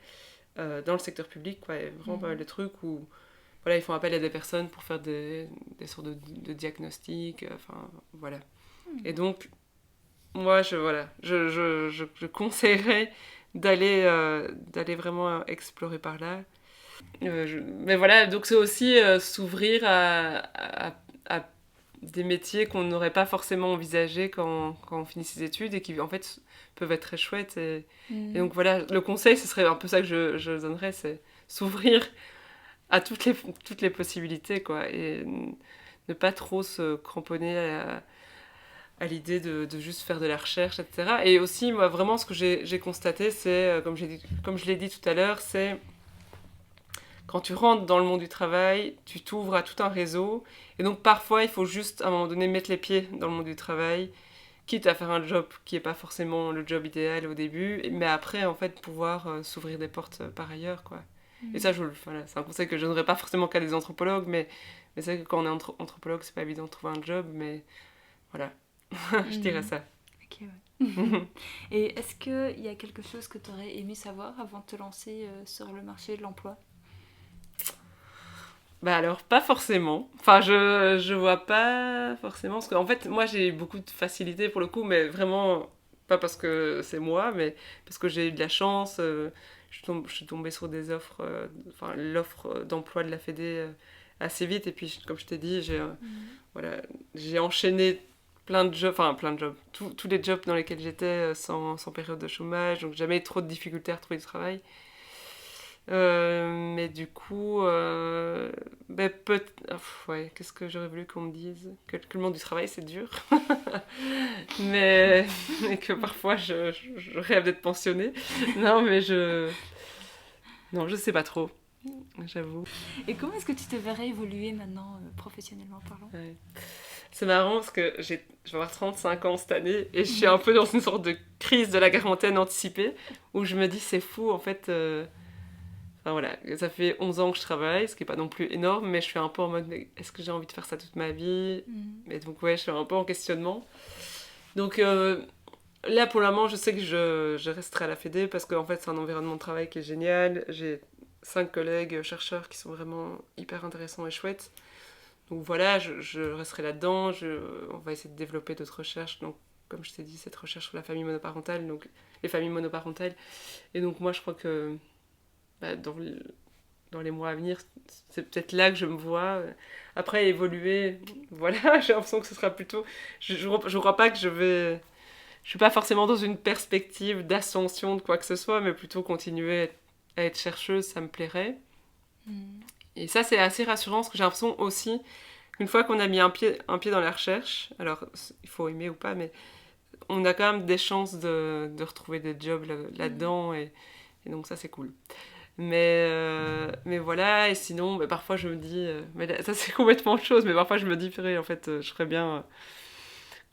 S2: dans le secteur public, quoi, et vraiment pas mal de trucs où voilà, ils font appel à des personnes pour faire des sortes de diagnostics, enfin voilà. Et donc moi, je conseillerais d'aller vraiment explorer par là. Mais voilà, donc c'est aussi s'ouvrir à des métiers qu'on n'aurait pas forcément envisagés quand on finit ses études et qui en fait peuvent être très chouettes. Et donc voilà, le conseil, ce serait un peu ça que je donnerais, c'est s'ouvrir à toutes les possibilités, quoi, et ne pas trop se cramponner à l'idée de juste faire de la recherche, etc. Et aussi, moi, vraiment, ce que j'ai constaté, c'est, comme je l'ai dit tout à l'heure, c'est quand tu rentres dans le monde du travail, tu t'ouvres à tout un réseau. Et donc, parfois, il faut juste, à un moment donné, mettre les pieds dans le monde du travail, quitte à faire un job qui n'est pas forcément le job idéal au début, mais après, en fait, pouvoir s'ouvrir des portes par ailleurs, quoi. Et ça, voilà, c'est un conseil que je donnerais pas forcément qu'à des anthropologues, mais c'est vrai que quand on est anthropologue, c'est pas évident de trouver un job, mais voilà, je dirais ça.
S1: Ok, ouais. Et est-ce qu'il y a quelque chose que tu aurais aimé savoir avant de te lancer sur le marché de l'emploi?
S2: Bah alors, pas forcément. Enfin, je vois pas forcément. Parce qu'en fait, moi, j'ai eu beaucoup de facilité pour le coup, mais vraiment, pas parce que c'est moi, mais parce que j'ai eu de la chance. Je suis tombée sur des offres, enfin, l'offre d'emploi de la Fédé assez vite. Et puis, comme je t'ai dit, voilà, j'ai enchaîné plein de jobs. Tous les jobs dans lesquels j'étais sans période de chômage, donc jamais eu trop de difficultés à retrouver du travail. Mais du coup, ouais, qu'est-ce que j'aurais voulu qu'on me dise? Que le monde du travail c'est dur, mais que parfois je rêve d'être pensionnée. Non, non, je sais pas trop, j'avoue.
S1: Et comment est-ce que tu te verrais évoluer maintenant, professionnellement parlant?
S2: Ouais. C'est marrant parce que je vais avoir 35 ans cette année et je suis un peu dans une sorte de crise de la quarantaine anticipée où je me dis c'est fou en fait. Enfin voilà, ça fait 11 ans que je travaille, ce qui n'est pas non plus énorme, mais je suis un peu en mode est-ce que j'ai envie de faire ça toute ma vie? Et donc ouais, je suis un peu en questionnement. Donc là pour le moment, je sais que je resterai à la Fédé parce qu'en fait c'est un environnement de travail qui est génial. J'ai 5 collègues chercheurs qui sont vraiment hyper intéressants et chouettes. Donc voilà, je resterai là-dedans, on va essayer de développer d'autres recherches. Donc comme je t'ai dit, cette recherche sur la famille monoparentale, donc les familles monoparentales. Et donc moi je crois que dans les mois à venir, c'est peut-être là que je me vois. Après, évoluer, voilà, j'ai l'impression que ce sera plutôt... Je crois pas que je vais... Je suis pas forcément dans une perspective d'ascension de quoi que ce soit, mais plutôt continuer à être chercheuse, ça me plairait. Et ça, c'est assez rassurant, parce que j'ai l'impression aussi qu'une fois qu'on a mis un pied dans la recherche, alors il faut aimer ou pas, mais on a quand même des chances de retrouver des jobs là-dedans, et donc ça, c'est cool. Mais voilà, et sinon, parfois je me dis, mais là, ça c'est complètement autre chose, mais parfois je me dis, purée, en fait, je ferais bien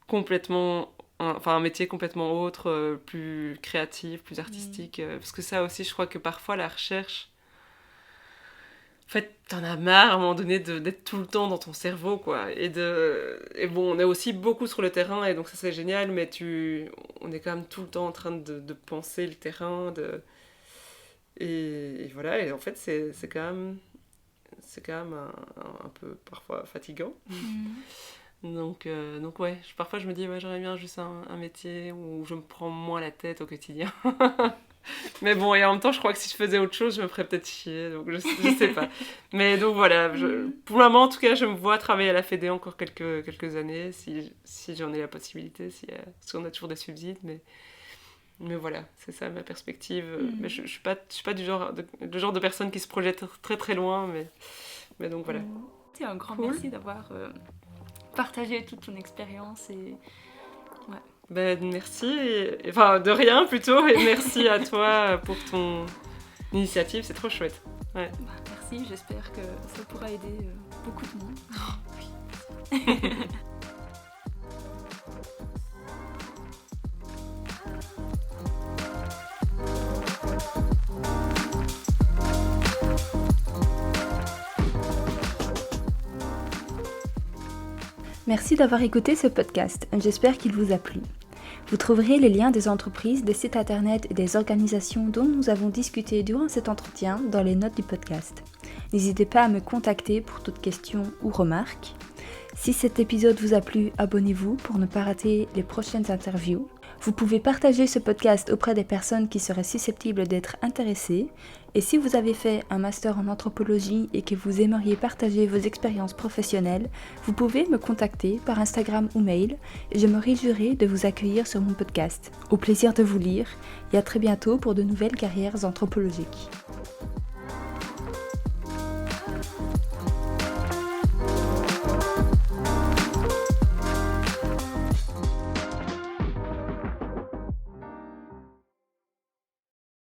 S2: complètement, un métier complètement autre, plus créatif, plus artistique, parce que ça aussi, je crois que parfois la recherche, En fait, t'en as marre à un moment donné d'être tout le temps dans ton cerveau, quoi. Et bon, on est aussi beaucoup sur le terrain, et donc ça c'est génial, mais on est quand même tout le temps en train de penser le terrain, et voilà, et en fait c'est quand même un peu parfois fatigant. Donc ouais, parfois je me dis, ouais, j'aurais bien juste un métier où je me prends moins la tête au quotidien. Mais bon, et en même temps, je crois que si je faisais autre chose, je me ferais peut-être chier, donc je sais pas. Mais donc voilà, pour le moment, en tout cas, je me vois travailler à la Fédé encore quelques années, si j'en ai la possibilité, si on a toujours des subsides, mais voilà, c'est ça ma perspective. Mais je suis pas du genre de personne qui se projette très très loin, mais donc voilà.
S1: Un grand merci d'avoir partagé toute ton expérience et... Ouais.
S2: Ben, merci, enfin de rien plutôt, et merci à toi pour ton initiative, c'est trop chouette. Ouais.
S1: Merci, j'espère que ça pourra aider beaucoup de monde. Oh, oui. Merci d'avoir écouté ce podcast, j'espère qu'il vous a plu. Vous trouverez les liens des entreprises, des sites internet et des organisations dont nous avons discuté durant cet entretien dans les notes du podcast. N'hésitez pas à me contacter pour toute question ou remarque. Si cet épisode vous a plu, abonnez-vous pour ne pas rater les prochaines interviews. Vous pouvez partager ce podcast auprès des personnes qui seraient susceptibles d'être intéressées. Et si vous avez fait un master en anthropologie et que vous aimeriez partager vos expériences professionnelles, vous pouvez me contacter par Instagram ou mail et je me réjouirai de vous accueillir sur mon podcast. Au plaisir de vous lire et à très bientôt pour de nouvelles carrières anthropologiques.